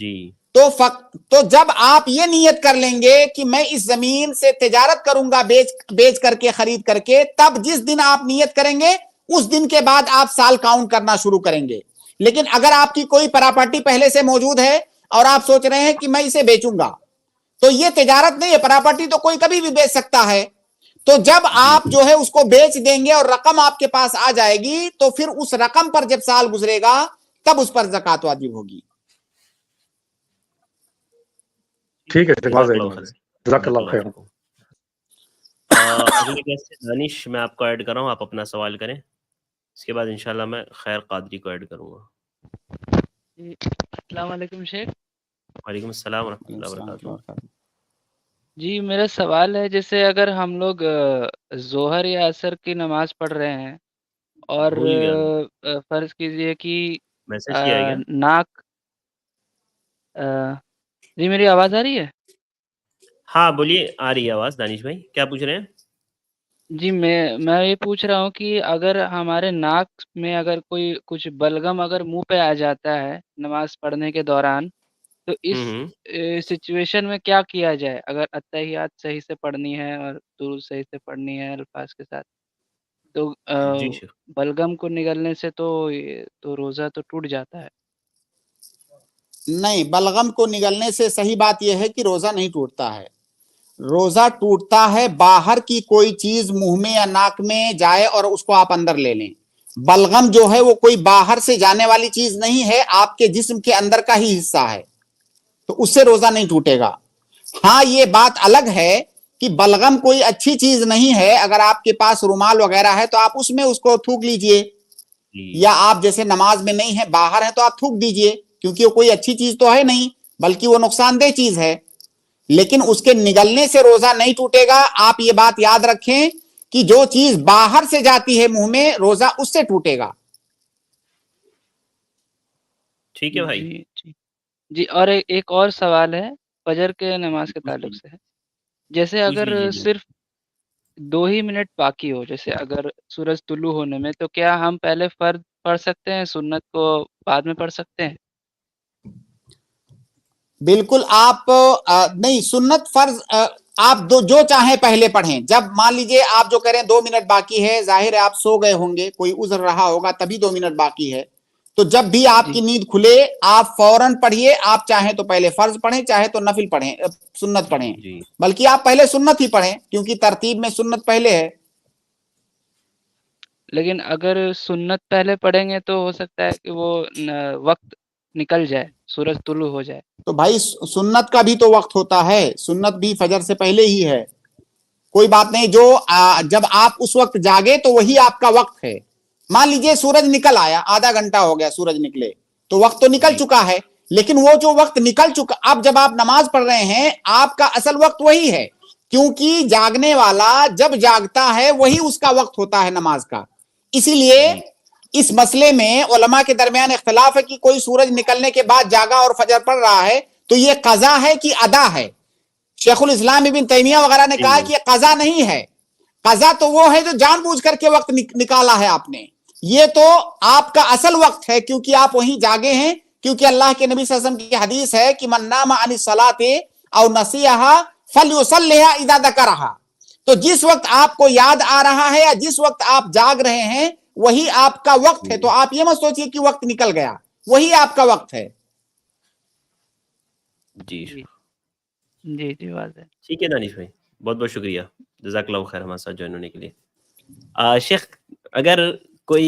جی تو جب آپ یہ نیت کر لیں گے کہ میں اس زمین سے تجارت کروں گا بیچ کر کے، خرید کر کے، تب جس دن آپ نیت کریں گے اس دن کے بعد آپ سال کاؤنٹ کرنا شروع کریں گے۔ لیکن اگر آپ کی کوئی پراپرٹی پہلے سے موجود ہے और आप सोच रहे हैं कि मैं इसे बेचूंगा, तो ये तिजारत नहीं है। प्रॉपर्टी तो कोई कभी भी बेच सकता है। तो जब आप जो है उसको बेच देंगे और रकम आपके पास आ जाएगी, तो फिर उस रकम पर जब साल गुजरेगा तब उस पर ज़कात वाजिब होगी। ठीक है, जज़ाकल्लाहु खैर। जज़ाकल्लाहु खैर। अगले गेस्ट दानिश, मैं आपको ऐड कर रहा हूँ, आप अपना सवाल करें, इसके बाद इंशाल्लाह मैं खैर कादरी को ऐड करूँगा। अस्सलाम वालेकुम शेख। वालेकुम अस्सलाम रहमतुल्लाहि व बरकातुहू। जी मेरा सवाल है, जैसे अगर हम लोग ज़ोहर या असर की नमाज पढ़ रहे हैं और भूल गया फर्ज कीजिए कि मैसेज किया है क्या? नाक जी मेरी आवाज़ आ रही है? हाँ बोलिए, आ रही है आवाज़। दानिश भाई क्या पूछ रहे हैं? जी मैं ये पूछ रहा हूँ कि अगर हमारे नाक में अगर कोई कुछ बलगम अगर मुंह पे आ जाता है नमाज पढ़ने के दौरान, तो इस सिचुएशन में क्या किया जाए? अगर अत्तहियात सही से पढ़नी है और दुरूद सही से पढ़नी है अल्फाज के साथ, तो जी शेख। बलगम को निगलने से तो ये तो रोज़ा तो टूट जाता है। नहीं, बलगम को निगलने से सही बात यह है कि रोजा नहीं टूटता है। रोजा टूटता है बाहर की कोई चीज मुंह में या नाक में जाए और उसको आप अंदर ले लें। बलगम जो है वो कोई बाहर से जाने वाली चीज नहीं है, आपके जिस्म के अंदर का ही हिस्सा है, तो उससे रोजा नहीं टूटेगा। हाँ, ये बात अलग है कि बलगम कोई अच्छी चीज नहीं है। अगर आपके पास रुमाल वगैरह है तो आप उसमें उसको थूक लीजिए, या आप जैसे नमाज में नहीं है बाहर है तो आप थूक दीजिए, क्योंकि वो कोई अच्छी चीज तो है नहीं, बल्कि वो नुकसानदेह चीज है। लेकिन उसके निगलने से रोजा नहीं टूटेगा। आप ये बात याद रखें कि जो चीज बाहर से जाती है मुंह में, रोजा उससे टूटेगा। ठीक है भाई। जी और एक और सवाल है, फजर के नमाज के ताल्लुक से है। जैसे अगर सिर्फ 2 ही मिनट बाकी हो, जैसे अगर सूरज तुलू होने में, तो क्या हम पहले फर्ज पढ़ सकते हैं, सुन्नत को बाद में पढ़ सकते हैं? बिल्कुल, आप नहीं, सुन्नत फर्ज आप जो चाहें पहले पढ़ें। जब मान लीजिए आप जो करें 2 मिनट बाकी है, जाहिर है आप सो गए होंगे, कोई उज़्र रहा होगा तभी 2 मिनट बाकी है, तो जब भी आपकी नींद खुले आप फौरन पढ़िए। आप चाहें तो पहले फर्ज पढ़ें, चाहे तो नफिल पढ़ें, सुन्नत पढ़ें, बल्कि आप पहले सुन्नत ही पढ़ें, क्योंकि तरतीब में सुन्नत पहले है। लेकिन अगर सुन्नत पहले पढ़ेंगे तो हो सकता है कि वो वक्त निकल जाए, सूरज तुलू हो जाए। तो भाई सुन्नत का भी तो वक्त होता है, सुन्नत भी फजर से पहले ही है, कोई बात नहीं। जो जब आप उस वक्त जागे तो वही आपका वक्त है। मान लीजिए सूरज निकल आया, आधा घंटा हो गया सूरज निकले, तो वक्त तो निकल चुका है, लेकिन वो जो वक्त निकल चुका, अब जब आप नमाज पढ़ रहे हैं आपका असल वक्त वही है, क्योंकि जागने वाला जब जागता है वही उसका वक्त होता है नमाज का। इसीलिए इस मसले में उलमा के दरमियान इख्तिलाफ है कि कोई सूरज निकलने के बाद जागा और फजर पढ़ रहा है तो ये कज़ा है कि अदा है। शेखुल इस्लाम इब्न तैमिया वगैरह ने कहा कि ये कज़ा नहीं है, कज़ा तो वो है जो जानबूझ करके वक्त निकाला है आपने, ये तो आपका असल वक्त है, क्योंकि आप वहीं जागे हैं। क्योंकि अल्लाह के नबी सल्लल्लाहु अलैहि वसल्लम की हदीस है कि मन नामा अनिस सलाते औ नसियहा फलयुसल्लिहा इज़ा ज़करहा। तो जिस वक्त आपको याद आ रहा है या जिस वक्त आप जाग रहे हैं वही आपका वक्त है। तो आप ये मत सोचिए कि वक्त निकल गया, वही आपका वक्त है। जी जी जी बात है। ठीक है दानिश भाई, बहुत बहुत शुक्रिया, जज़ाकल्लाहु खैर हमारे साथ ज्वाइन होने के लिए। शेख, अगर कोई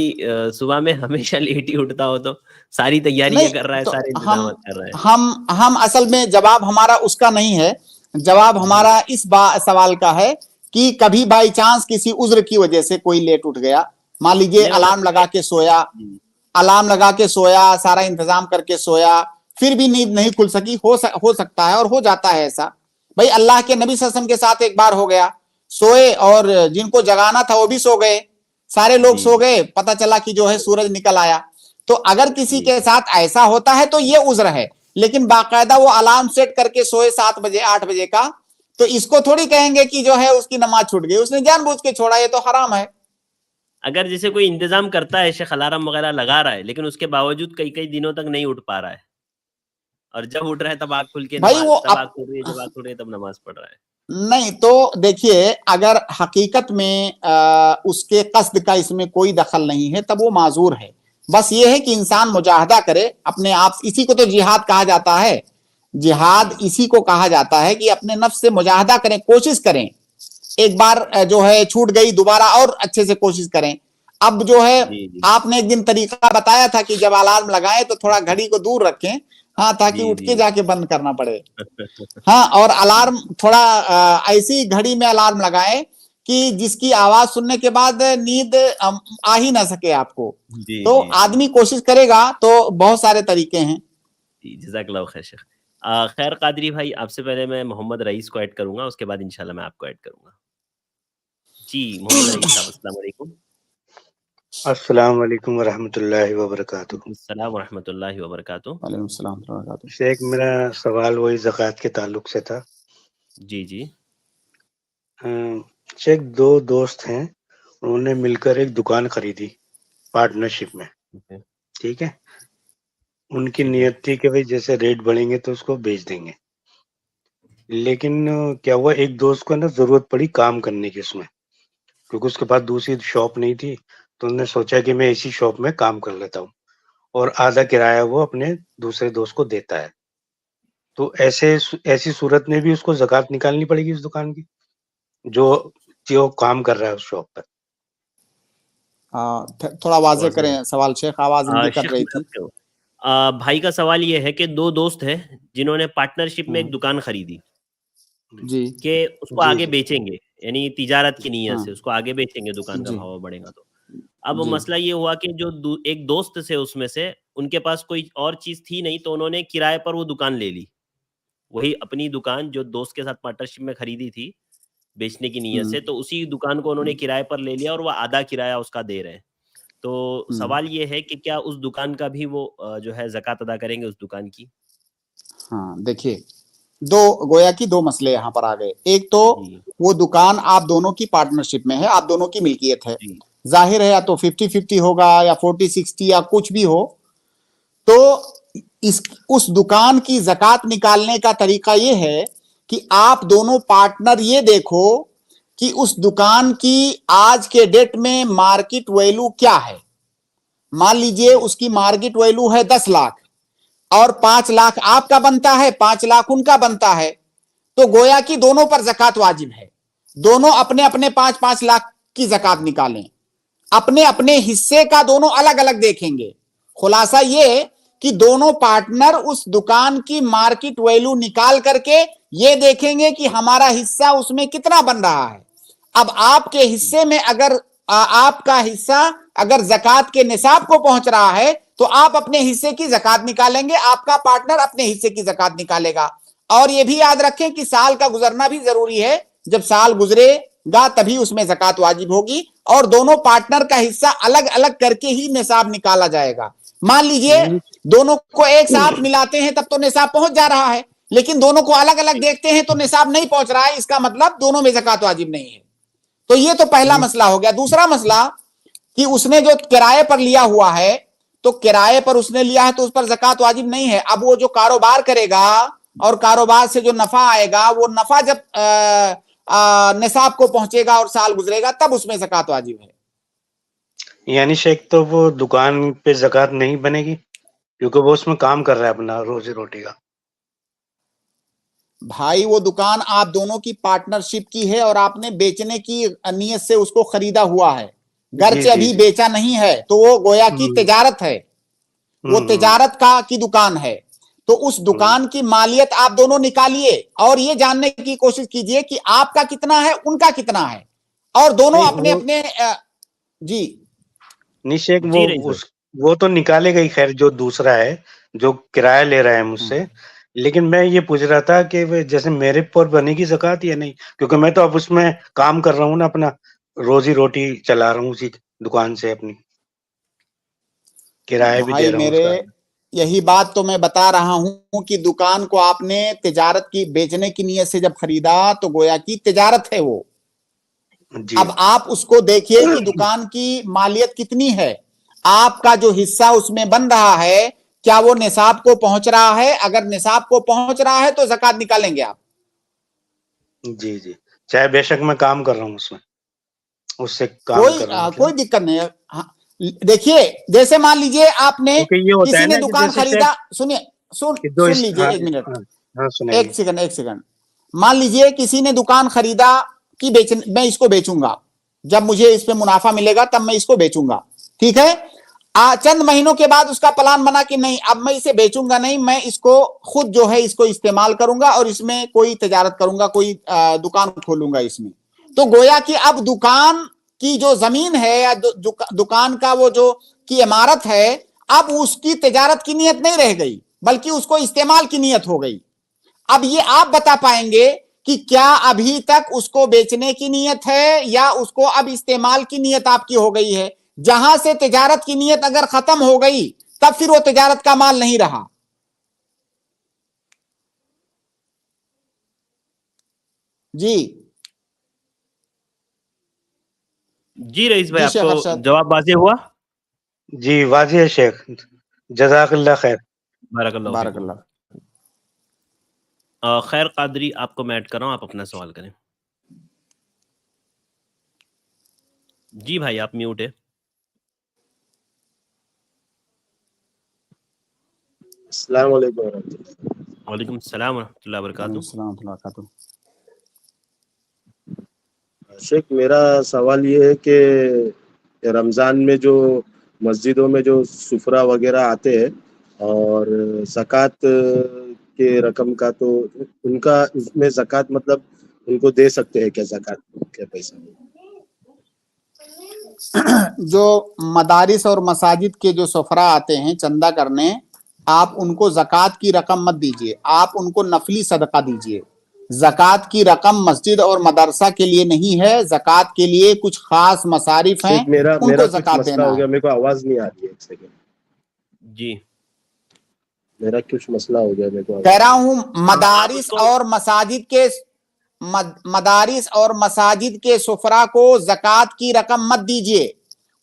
सुबह में हमेशा लेट ही उठता हो तो सारी तैयारियां कर रहा है, तो सारे इंतजाम कर रहा है, हम असल में जवाब हमारा उसका नहीं है, जवाब हमारा इस सवाल का है कि कभी बाई चांस किसी उज्र की वजह से कोई लेट उठ गया, मान लीजिए अलार्म लगा के सोया, सारा इंतजाम करके सोया, फिर भी नींद नहीं खुल सकी, हो सकता है और हो जाता है ऐसा। भाई अल्लाह के नबी सल्लल्लाहु अलैहि वसल्लम के साथ एक बार हो गया, सोए और जिनको जगाना था वो भी सो गए, सारे लोग सो गए, पता चला कि जो है सूरज निकल आया। तो अगर किसी के साथ ऐसा होता है तो ये उज्र है, लेकिन बाकायदा वो अलार्म सेट करके सोए 7 बजे 8 बजे का, तो इसको थोड़ी कहेंगे कि जो है उसकी नमाज छूट गई, उसने जानबूझ के छोड़ा, ये तो हराम है। अगर जैसे कोई इंतजाम करता है, शेख अलार्म वगैरह लगा रहा है, लेकिन उसके बावजूद कई कई दिनों तक नहीं उठ पा रहा है, और जब उठ रहा है तब आँख खुल के भाई वो तब आँख खुल रही है, जब आँख खुल रही है तब नमाज पढ़ रहा है। नहीं, तो देखिए अगर हकीकत में उसके कस्द का इसमें कोई दखल नहीं है तब वो माजूर है, बस ये है कि इंसान मुजाहदा करे अपने आप, इसी को तो जिहाद कहा जाता है, जिहाद इसी को कहा जाता है कि अपने नफ्स से मुजाहदा करें, कोशिश करें, एक बार जो है छूट गई दोबारा और अच्छे से कोशिश करें। अब जो है आपने एक दिन तरीका बताया था कि जब अलार्म लगाएं तो थोड़ा घड़ी को दूर रखें, हाँ, ताकि उठ के जाके बंद करना पड़े। हाँ, और अलार्म थोड़ा ऐसी घड़ी में अलार्म लगाएं कि जिसकी आवाज सुनने के बाद नींद आ ही ना सके आपको। तो आदमी कोशिश करेगा तो बहुत सारे तरीके हैं। जज़ाकल्लाह खैर शेख। खैर कादरी भाई, आपसे पहले मैं मोहम्मद रईस को ऐड करूंगा, उसके बाद इंशाल्लाह मैं आपको ऐड करूंगा। जी मोहम्मद रईस साहब, अस्सलाम वालेकुम। अस्सलाम वालेकुम व रहमतुल्लाहि व बरकातुहू। अस्सलाम व रहमतुल्लाहि व बरकातुहू। वालेकुम सलाम व बरकातुहू। शेख, मेरा सवाल वही ज़कात के ताल्लुक से था। जी जी। शेख, दो दोस्त हैं, उन्होंने मिलकर एक दुकान खरीदी पार्टनरशिप में, ठीक है। उनकी नियत थी कि भाई जैसे रेट बढ़ेंगे तो उसको बेच देंगे, लेकिन क्या हुआ, एक दोस्त को ना जरूरत पड़ी काम करने की उसमें, क्योंकि उसके पास दूसरी शॉप नहीं थी, तो उन्होंने सोचा कि मैं इसी शॉप में काम कर लेता हूँ, और आधा किराया वो अपने दूसरे दोस्त को देता है। तो ऐसी सूरत में भी उसको ज़कात निकालनी पड़ेगी उस दुकान की, जो काम कर रहा है उस शॉप पर। थोड़ा वाज़ेह करें सवाल शेख, आवाज इनकी कट रही थी। भाई का सवाल ये है कि दो दोस्त हैं जिन्होंने पार्टनरशिप में एक दुकान खरीदी जी, कि उसको जी, आगे जी। बेचेंगे, यानी तिजारत की नीयत हाँ, से उसको आगे बेचेंगे, दुकान का जी, भाव बढ़ेगा तो। अब जी, मसला ये हुआ कि जो एक दोस्त से उसमें से उनके पास कोई और चीज थी नहीं, तो उन्होंने किराए पर वो दुकान ले ली। वही अपनी दुकान जो दोस्त के साथ पार्टनरशिप में खरीदी थी बेचने की नीयत से, तो उसी दुकान को उन्होंने किराए पर ले लिया और वो आधा किराया उसका दे रहे हैं। तो सवाल ये है कि क्या उस दुकान का भी वो जो है ज़कात अदा करेंगे उस दुकान की? हाँ, देखिए, गोया की दो मसले यहाँ पर आ गए। एक तो जी वो दुकान आप दोनों की पार्टनरशिप में है, आप दोनों की मिल्कियत है, जी जाहिर है या तो 50-50 होगा या 40-60 या कुछ भी हो। तो उस दुकान की ज़कात निकालने का तरीका ये है कि आप दोनों पार्टनर ये देखो कि उस दुकान की आज के डेट में मार्केट वैल्यू क्या है। मान लीजिए उसकी मार्केट वैल्यू है 10 लाख और 5 लाख आपका बनता है, 5 लाख उनका बनता है, तो गोया कि दोनों पर ज़कात वाजिब है। दोनों अपने अपने 5-5 लाख की ज़कात निकालें, अपने अपने हिस्से का दोनों अलग अलग देखेंगे। खुलासा ये कि दोनों पार्टनर उस दुकान की मार्केट वैल्यू निकाल करके ये देखेंगे कि हमारा हिस्सा उसमें कितना बन रहा है। अब आपके हिस्से में अगर आपका हिस्सा अगर ज़कात के निसाब को पहुंच रहा है तो आप अपने हिस्से की ज़कात निकालेंगे, आपका पार्टनर अपने हिस्से की ज़कात निकालेगा। और यह भी याद रखें कि साल का गुजरना भी जरूरी है, जब साल गुजरेगा तभी उसमें ज़कात वाजिब होगी, और दोनों पार्टनर का हिस्सा अलग अलग करके ही निसाब निकाला जाएगा। मान लीजिए दोनों को एक साथ मिलाते हैं तब तो निसाब पहुंच जा रहा है, लेकिन दोनों को अलग अलग देखते हैं तो निसाब नहीं पहुंच रहा है, इसका मतलब दोनों में ज़कात वाजिब नहीं है। तो ये तो पहला मसला हो गया। दूसरा मसला कि उसने जो किराए पर लिया हुआ है, तो किराए पर उसने लिया है तो उस पर ज़कात वाजिब नहीं है। अब वो जो कारोबार करेगा और कारोबार से जो नफा आएगा, वो नफा जब निसाब को पहुंचेगा और साल गुजरेगा तब उसमें ज़कात वाजिब है। यानी शेख, तो वो दुकान पे ज़कात नहीं बनेगी क्योंकि वो उसमें काम कर रहा है अपना रोजी रोटी का। भाई वो दुकान आप दोनों की पार्टनरशिप की है और आपने बेचने की नीयत से उसको खरीदा हुआ है, गर्चे अभी बेचा नहीं है, तो वो गोया की तिजारत है, वो तिजारत की दुकान है। तो उस दुकान की मालियत आप दोनों निकालिए और ये जानने की कोशिश कीजिए कि आपका कितना है, उनका कितना है, और दोनों अपने अपने जी नहीं शेख, वो तो निकालेगा ही, खैर जो दूसरा है जो किराया ले रहा है मुझसे। लेकिन मैं ये पूछ रहा था कि जैसे मेरे पर बनेगी ज़कात या नहीं, क्योंकि मैं तो अब उसमें काम कर रहा हूँ ना, अपना रोजी रोटी चला रहा हूँ उसी दुकान से, अपनी किराया भी दे रहा हूँ उसका। यही बात तो मैं बता रहा हूं कि दुकान को आपने तिजारत की बेचने की नीयत से जब खरीदा तो गोया की तिजारत है वो। अब आप उसको देखिए कि दुकान की मालियत कितनी है, आपका जो हिस्सा उसमें बन रहा है क्या वो निसाब को पहुंच रहा है। अगर निसाब को पहुंच रहा है तो ज़कात निकालेंगे आप। जी जी, चाहे बेशक मैं काम कर रहा हूँ उसमें, उससे काम कर रहा हूँ, कोई दिक्कत नहीं है। देखिए जैसे मान लीजिए आपने क्योंकि ये होता किसी है ने ना कि दुकान जैसे खरीदा, सुनिए सुन कि दो सुन इस लीजिए हाँ एक मिनट, हाँ हाँ सुनाइए। एक सेकंड। मान लीजिए किसी ने दुकान खरीदा कि मैं इसको बेचूंगा, जब मुझे इस पे मुनाफा मिलेगा तब मैं इसको बेचूंगा, ठीक है। चंद महीनों के बाद उसका प्लान बना कि नहीं अब मैं इसे बेचूंगा नहीं, मैं इसको खुद जो है इसको इस्तेमाल करूंगा और इसमें कोई तजारत करूंगा, कोई दुकान खोलूंगा इसमें। तो गोया कि अब दुकान की जो जमीन है या दुकान का वो जो की इमारत है, अब उसकी तजारत की नीयत नहीं रह गई बल्कि उसको इस्तेमाल की नीयत हो गई। अब ये आप बता पाएंगे कि क्या अभी तक उसको बेचने की नीयत है या उसको अब इस्तेमाल की नीयत आपकी हो गई है। जहां से तिजारत की नीयत अगर खत्म हो गई तब फिर वो तिजारत का माल नहीं रहा। जी जी रईस भाई, जी शेख आपको अरशद। जवाब वाज़ेह हुआ? जी वाज़ेह है शेख, जज़ाकल्लाह खैर। बारकल्लाहु फीकुम। बारकल्लाह। खैर कादरी, आपको मैं ऐड कर रहा हूँ, आप अपना सवाल करें। जी भाई आप म्यूट है। अस्सलाम वालेकुम। वालेकुम सलाम व रहमतुल्लाहि व बरकातुहू। शेख मेरा सवाल ये है कि रमज़ान में जो मस्जिदों में जो सुफरा वगैरह आते हैं और ज़कात के रकम का, तो उनका इसमें ज़कात मतलब उनको दे सकते हैं क्या ज़कात के पैसा? जो मदारिस और मसाजिद के जो सफरा आते हैं चंदा करने, आप उनको ज़कात की रकम मत दीजिए, आप उनको नफली सदका दीजिए। ज़कात की रकम मस्जिद और मदरसा के लिए नहीं है, ज़कात के लिए कुछ खास मसारिफ हैं, मेरा उनको कुछ ज़कात मसला देना हो गया, है। मेरे को आवाज नहीं आ रही है, एक सेकंड। जी मेरा कुछ मसला हो गया, मेरे को कह रहा हूं मदारिस और मसाजिद के सुफरा को ज़कात की रकम मत दीजिए,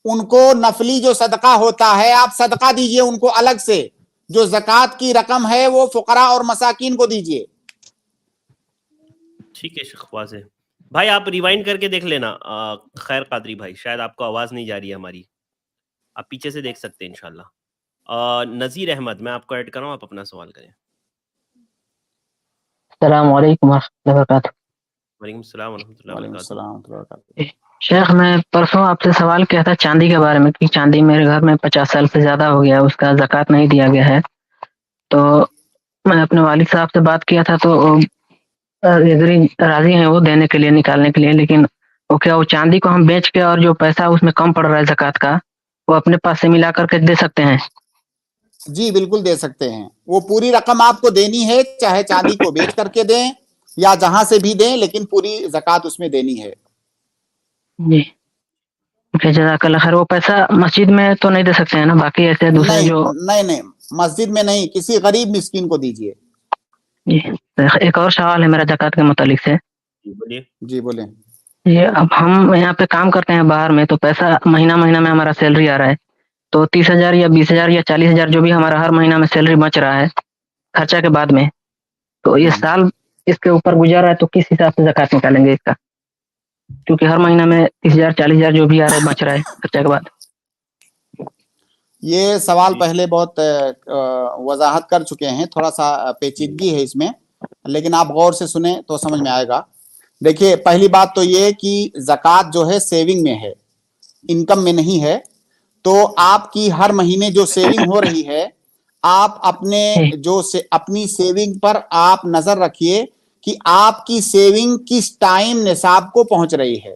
उनको नफली जो सदका होता है आप सदका दीजिए उनको अलग से। जो ज़कात की रकम है वो फुकरा और मसाकीन को दीजिए। ठीक है शेख वाज़ेह भाई, आप रिवाइंड करके देख लेना। खैर कादरी भाई, शायद आपको आवाज़ नहीं जा रही है हमारी, आप पीछे से देख सकते हैं इंशाल्लाह। नज़ीर अहमद, मैं आपको ऐड कर रहा हूँ, आप अपना सवाल करें। अस्सलाम वालेकुम वरहमतुल्लाहि वबरकातुहू। वालेकुम सलाम व रहमतुल्लाहि व बरकातुहू। शेख मैं परसों आपसे सवाल किया था चांदी के बारे में कि चांदी मेरे घर में 50 साल से ज़्यादा हो गया, उसका ज़कात नहीं दिया गया है। तो मैंने अपने वालिद साहब से बात किया था, तो राजी हैं वो देने के लिए, निकालने के लिए, लेकिन वो क्या वो चांदी को हम बेच के और जो पैसा उसमें कम पड़ रहा है ज़कात का, वो अपने पास से मिला करके दे सकते हैं? जी बिल्कुल दे सकते हैं, वो पूरी रकम आपको देनी है, चाहे चांदी को बेच करके दें या जहां से भी दें, लेकिन पूरी ज़कात उसमें देनी है। जी जज़ाकल्लाह खैर। वो पैसा मस्जिद में तो नहीं दे सकते हैं ना, बाकी ऐसे दूसरे नहीं, जो? नहीं मस्जिद में नहीं, किसी गरीब मिस्कीन को दीजिए। जी एक और सवाल है मेरा ज़कात के मुतालिक से। जी बोले। ये अब हम यहाँ पे काम करते हैं बाहर में, तो पैसा महीना महीना में हमारा सैलरी आ रहा है, तो 30,000 या 20,000 या 40,000 जो भी हमारा हर महीना में सैलरी बच रहा है खर्चा के बाद में, तो ये साल इसके ऊपर गुजर रहा है, तो किस हिसाब से ज़कात निकालेंगे इसका? क्योंकि हर महीना में 30,000 40,000 जो भी आ रहा है बच रहा है खर्चा के बाद। ये सवाल पहले बहुत वजाहत कर चुके हैं, थोड़ा सा पेचीदगी है इसमें, लेकिन आप गौर से सुने तो समझ में आएगा। देखिए पहली बात तो ये कि ज़कात जो है सेविंग में है, इनकम में नहीं है। तो आपकी हर महीने जो सेविंग हो रही है, आप अपनी सेविंग पर आप नजर रखिए कि आपकी सेविंग किस टाइम निसाब को पहुंच रही है।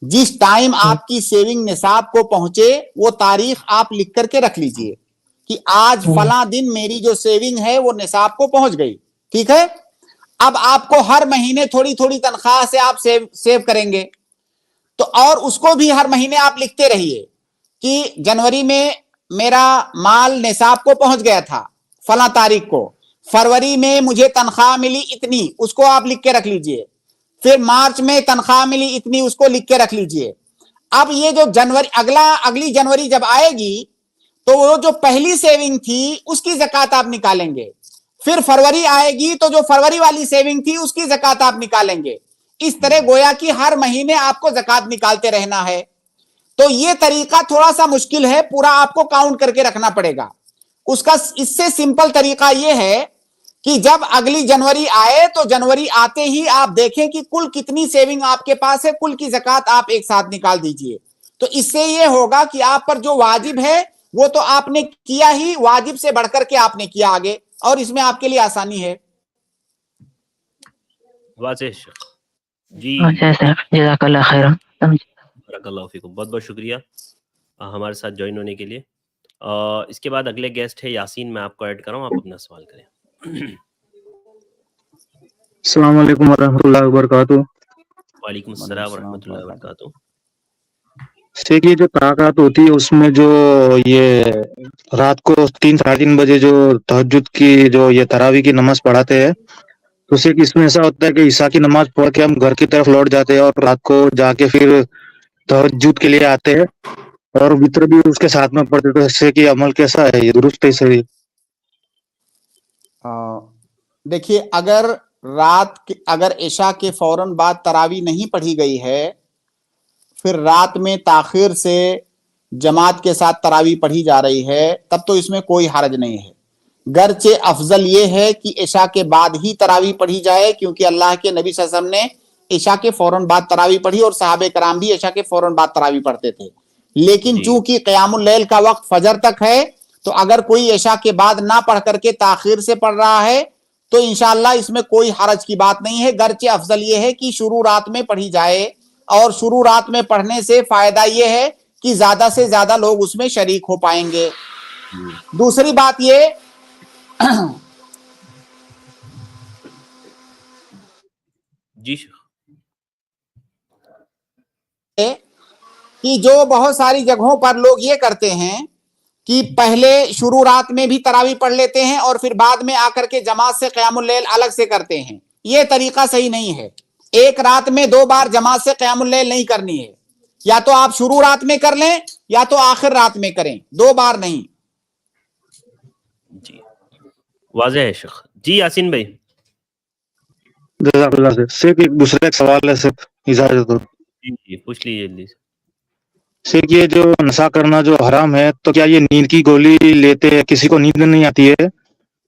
जिस टाइम आपकी सेविंग निसाब को पहुंचे वो तारीख आप लिख करके रख लीजिए कि आज फला दिन मेरी जो सेविंग है वो निसाब को पहुंच गई, ठीक है। अब आपको हर महीने थोड़ी थोड़ी तनख्वाह से आप सेव करेंगे, तो और उसको भी हर महीने आप लिखते रहिए कि जनवरी में मेरा माल निसाब को पहुंच गया था फला तारीख को, फरवरी में मुझे तनख्वाह मिली इतनी, उसको आप लिख के रख लीजिए, फिर मार्च में तनख्वाह मिली इतनी, उसको लिख के रख लीजिए। अब ये जो अगली जनवरी जब आएगी तो वो जो पहली सेविंग थी उसकी ज़कात आप निकालेंगे, फिर फरवरी आएगी तो जो फरवरी वाली सेविंग थी उसकी ज़कात आप निकालेंगे। इस तरह गोया कि हर महीने आपको ज़कात निकालते रहना है। तो ये तरीका थोड़ा सा मुश्किल है, पूरा आपको काउंट करके रखना पड़ेगा। उसका इससे सिंपल तरीका ये है कि जब अगली जनवरी आए तो जनवरी आते ही आप देखें कि कुल कितनी सेविंग आपके पास है, कुल की ज़कात आप एक साथ निकाल दीजिए। तो इससे ये होगा कि आप पर जो वाजिब है वो तो आपने किया ही, वाजिब से बढ़कर के आपने किया आगे, और इसमें आपके लिए आसानी है। वाज़ेह जी, जज़ाकल्लाह खैरन। बरकल्लाहु फीकुम, बहुत बहुत शुक्रिया हमारे साथ ज्वाइन होने के लिए। इसके बाद अगले गेस्ट है यासीन, मैं आपको ऐड कर रहा हूँ, आप अपना सवाल करें। अस्सलाम वालेकुम वरहमतुल्लाहि वबरकातुहू। वालेकुम अस्सलाम वरहमतुल्लाहि वबरकातुहू। शेख, ये जो तराकात होती है उसमें जो ये रात को 3-3:30 बजे जो तहज्जुद की जो ये तरावी की नमाज पढ़ाते हैं, तो शेख इसमें ऐसा होता है कि ईशा की नमाज पढ़ के हम घर की तरफ लौट जाते हैं और रात को जाके फिर तहज्जुद के लिए आते हैं और वितर भी उसके साथ में पढ़ते, तो शेख ये अमल कैसा है, ये दुरुस्त है सही? देखिए, अगर इशा के फौरन बाद तरावी नहीं पढ़ी गई है, फिर रात में ताखिर से जमात के साथ तरावी पढ़ी जा रही है, तब तो इसमें कोई हरज नहीं है। गरचे अफजल ये है कि इशा के बाद ही तरावी पढ़ी जाए, क्योंकि अल्लाह के नबी सल्लल्लाहु अलैहि वसल्लम ने इशा के फौरन बाद तरावी पढ़ी और सहाबे कराम भी इशा के फौरन बाद तरावी पढ़ते थे। लेकिन चूंकि क़यामुल लैल का वक्त फजर तक है, तो अगर कोई इशा के बाद ना पढ़ करके ताखिर से पढ़ रहा है तो इंशाअल्लाह इसमें कोई हरज की बात नहीं है। गरचे अफजल ये है कि शुरू रात में पढ़ी जाए, और शुरू रात में पढ़ने से फायदा ये है कि ज्यादा से ज्यादा लोग उसमें शरीक हो पाएंगे। दूसरी बात ये जी कि जो बहुत सारी जगहों पर लोग ये करते हैं कि पहले शुरू रात में भी तरावी पढ़ लेते हैं और फिर बाद में आकर के जमात से क़यामुल लैल अलग से करते हैं। ये तरीका सही नहीं है। एक रात में 2 बार जमात से क़यामुल लैल नहीं करनी है, या तो आप शुरू रात में कर लें या तो आखिर रात में करें, 2 बार नहीं। जी वाज़ेह है शेख। जी यासीन भाई। जज़ाकल्लाह शेख, एक दूसरा एक सवाल है शेख, इजाजत हो? जी पूछ लीजिए जल्दी से। शेख, ये जो नशा करना जो हराम है, तो क्या ये नींद की गोली लेते हैं, किसी को नींद नहीं आती है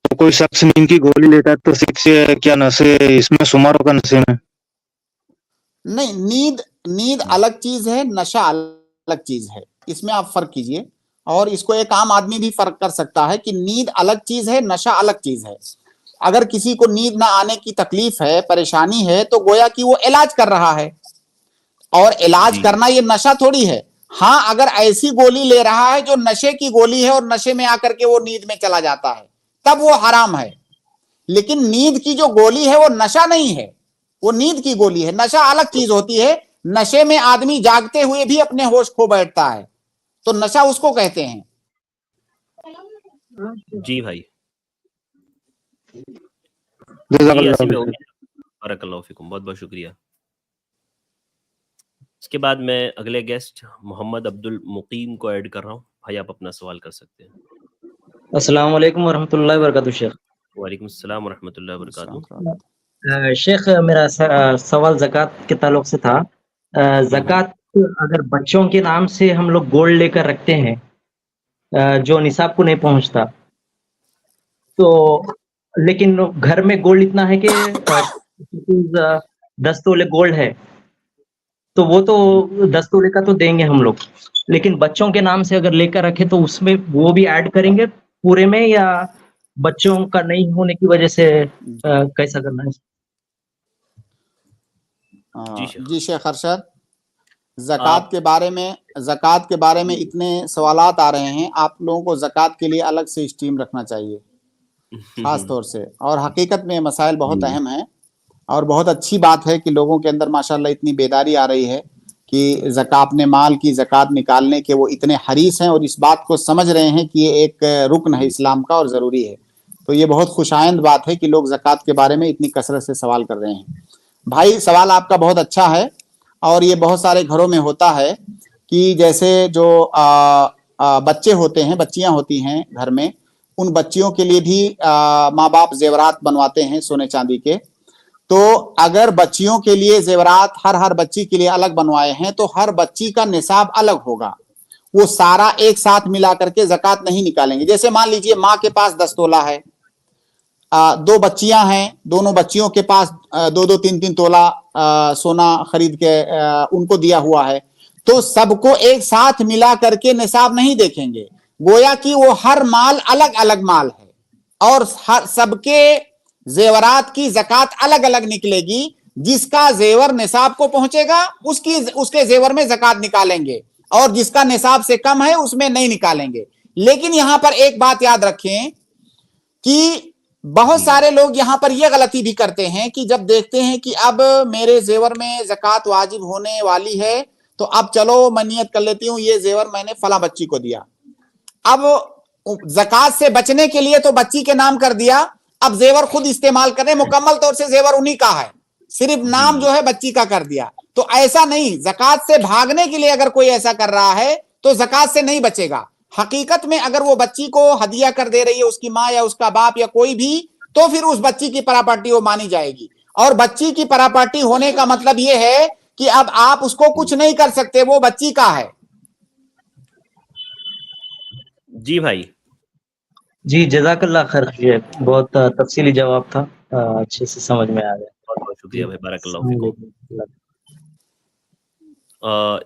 तो कोई शख्स नींद की गोली लेता है, तो शेख से क्या नशे इसमें शुमार होगा नशे में? नहीं, नींद अलग चीज है, नशा अलग चीज है, इसमें आप फर्क कीजिए। और इसको एक आम आदमी भी फर्क कर सकता है कि नींद अलग चीज है, नशा अलग चीज है। अगर किसी को नींद ना आने की तकलीफ है, परेशानी है, तो गोया कि वो इलाज कर रहा है, और इलाज करना ये नशा थोड़ी है। हाँ, अगर ऐसी गोली ले रहा है जो नशे की गोली है और नशे में आकर के वो नींद में चला जाता है, तब वो हराम है। लेकिन नींद की जो गोली है वो नशा नहीं है, वो नींद की गोली है। नशा अलग चीज होती है। नशे में आदमी जागते हुए भी अपने होश खो बैठता है, तो नशा उसको कहते हैं। जी भाई। बरकल्लाहु फीकुम, बहुत बहुत शुक्रिया। इसके बाद मैं अगले गेस्ट मोहम्मद अब्दुल मुकीम को ऐड कर रहा हूँ। भाई आप अपना सवाल कर सकते हैं। अस्सलाम वालेकुम वरहमतुल्लाहि वबरकातुहू शेख। वालेकुम अस्सलाम वरहमतुल्लाहि वबरकातुहू। शेख, मेरा सवाल ज़कात के ताल्लुक से था। ज़कात अगर बच्चों के नाम से हम लोग गोल्ड लेकर रखते हैं जो निसाब को नहीं पहुंचता, तो लेकिन घर में गोल्ड इतना है कि 10 तोले गोल्ड है, तो वो तो 10 तोले का तो देंगे हम लोग, लेकिन बच्चों के नाम से अगर लेकर रखे तो उसमें वो भी ऐड करेंगे पूरे में, या बच्चों का नहीं होने की वजह से कैसा करना है? जी शेख अरशद, ज़कात के बारे में इतने सवालात आ रहे हैं, आप लोगों को ज़कात के लिए अलग से स्ट्रीम रखना चाहिए खास तौर से। और हकीकत में मसाइल बहुत अहम हैं, और बहुत अच्छी बात है कि लोगों के अंदर माशाल्लाह इतनी बेदारी आ रही है कि अपने माल की ज़कात निकालने के वो इतने हरीस हैं, और इस बात को समझ रहे हैं कि ये एक रुकन है इस्लाम का और ज़रूरी है। तो ये बहुत खुशाइंद बात है कि लोग ज़कात के बारे में इतनी कसरत से सवाल कर रहे हैं। भाई, सवाल आपका बहुत अच्छा है, और ये बहुत सारे घरों में होता है कि जैसे जो बच्चे होते हैं, बच्चियां होती हैं घर में, उन बच्चियों के लिए भी माँ बाप जेवरात बनवाते हैं सोने चांदी के। तो अगर बच्चियों के लिए जेवरात हर बच्ची के लिए अलग बनवाए हैं तो हर बच्ची का निसाब अलग होगा, वो सारा एक साथ मिला करके ज़कात नहीं निकालेंगे। जैसे मान लीजिए माँ के पास 10 तोला है, 2 बच्चियां हैं, दोनों बच्चियों के पास 2-2 3-3 तोला सोना खरीद के उनको दिया हुआ है, तो सबको एक साथ मिला करके निसाब नहीं देखेंगे, गोया कि वो हर माल अलग अलग माल है और हर सबके जेवरात की ज़कात अलग अलग निकलेगी। जिसका जेवर निसाब को पहुंचेगा उसके जेवर में ज़कात निकालेंगे और जिसका निसाब से कम है उसमें नहीं निकालेंगे। लेकिन यहां पर एक बात याद रखें कि बहुत सारे लोग यहां पर यह गलती भी करते हैं कि जब देखते हैं कि अब मेरे जेवर में ज़कात वाजिब होने वाली है तो अब चलो मैं नियत कर लेती हूं ये जेवर मैंने फला बच्ची को दिया। अब ज़कात से बचने के लिए तो बच्ची के नाम कर दिया, अब जेवर खुद इस्तेमाल करें, मुकम्मल तौर से जेवर उन्हीं का है, सिर्फ नाम जो है बच्ची का कर दिया। तो ऐसा नहीं, ज़कात से भागने के लिए अगर कोई ऐसा कर रहा है तो ज़कात से नहीं बचेगा। हकीकत में अगर वो बच्ची को हदिया कर दे रही है उसकी माँ या उसका बाप या कोई भी, तो फिर उस बच्ची की प्रॉपर्टी वो मानी जाएगी। और बच्ची की प्रॉपर्टी होने का मतलब ये है कि अब आप उसको कुछ नहीं कर सकते, वो बच्ची का है। जी भाई। जी जज़ाकल्लाह खैर, ये बहुत तफसीली जवाब था, अच्छे से समझ में आ गया। बहुत बहुत शुक्रिया भाई, बारकल्लाहु फीकुम।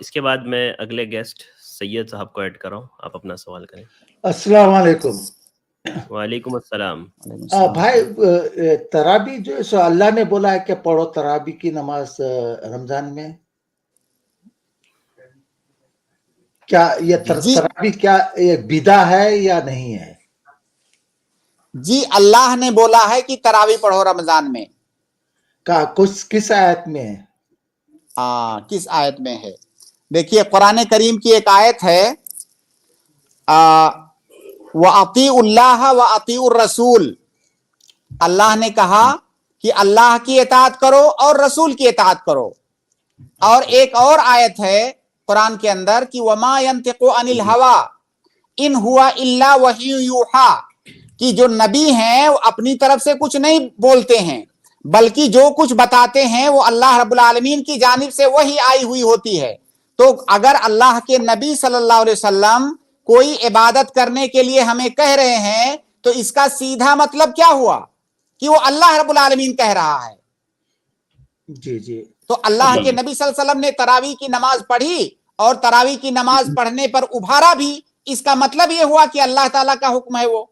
इसके बाद मैं अगले गेस्ट सैयद साहब को ऐड कर रहा हूँ, आप अपना सवाल करें। अस्सलाम वालेकुम। वालेकुम अस्सलाम। भाई तराबी जो है सो अल्लाह ने बोला है कि पढ़ो तराबी की नमाज रमजान में, क्या ये तराबी क्या एक बिदा है या नहीं है? जी अल्लाह ने बोला है कि तरावी पढ़ो रमजान में। किस आयत में है? किस आयत में है? देखिए कुरान करीम की एक आयत है, व अतीउल्लाह व अतीउर रसूल। अल्लाह ने कहा कि अल्लाह की इताअत करो और रसूल की इताअत करो। और एक और आयत है कुरान के अंदर कि वमा यंतिकु अनिल हवा इन हुआ इल्ला वही यूहा, कि जो नबी हैं वो अपनी तरफ से कुछ नहीं बोलते हैं, बल्कि जो कुछ बताते हैं वो अल्लाह रब्बुल आलमीन की जानिब से वही आई हुई होती है। तो अगर अल्लाह के नबी सल्लल्लाहु अलैहि वसल्लम कोई इबादत करने के लिए हमें कह रहे हैं तो इसका सीधा मतलब क्या हुआ कि वो अल्लाह रब्बुल आलमीन कह रहा है। जी जी। तो अल्लाह के नबी सल्लल्लाहु अलैहि वसल्लम ने तरावी की नमाज पढ़ी और तरावी की नमाज पढ़ने पर उभारा भी, इसका मतलब ये हुआ कि अल्लाह ताला का हुक्म है वो।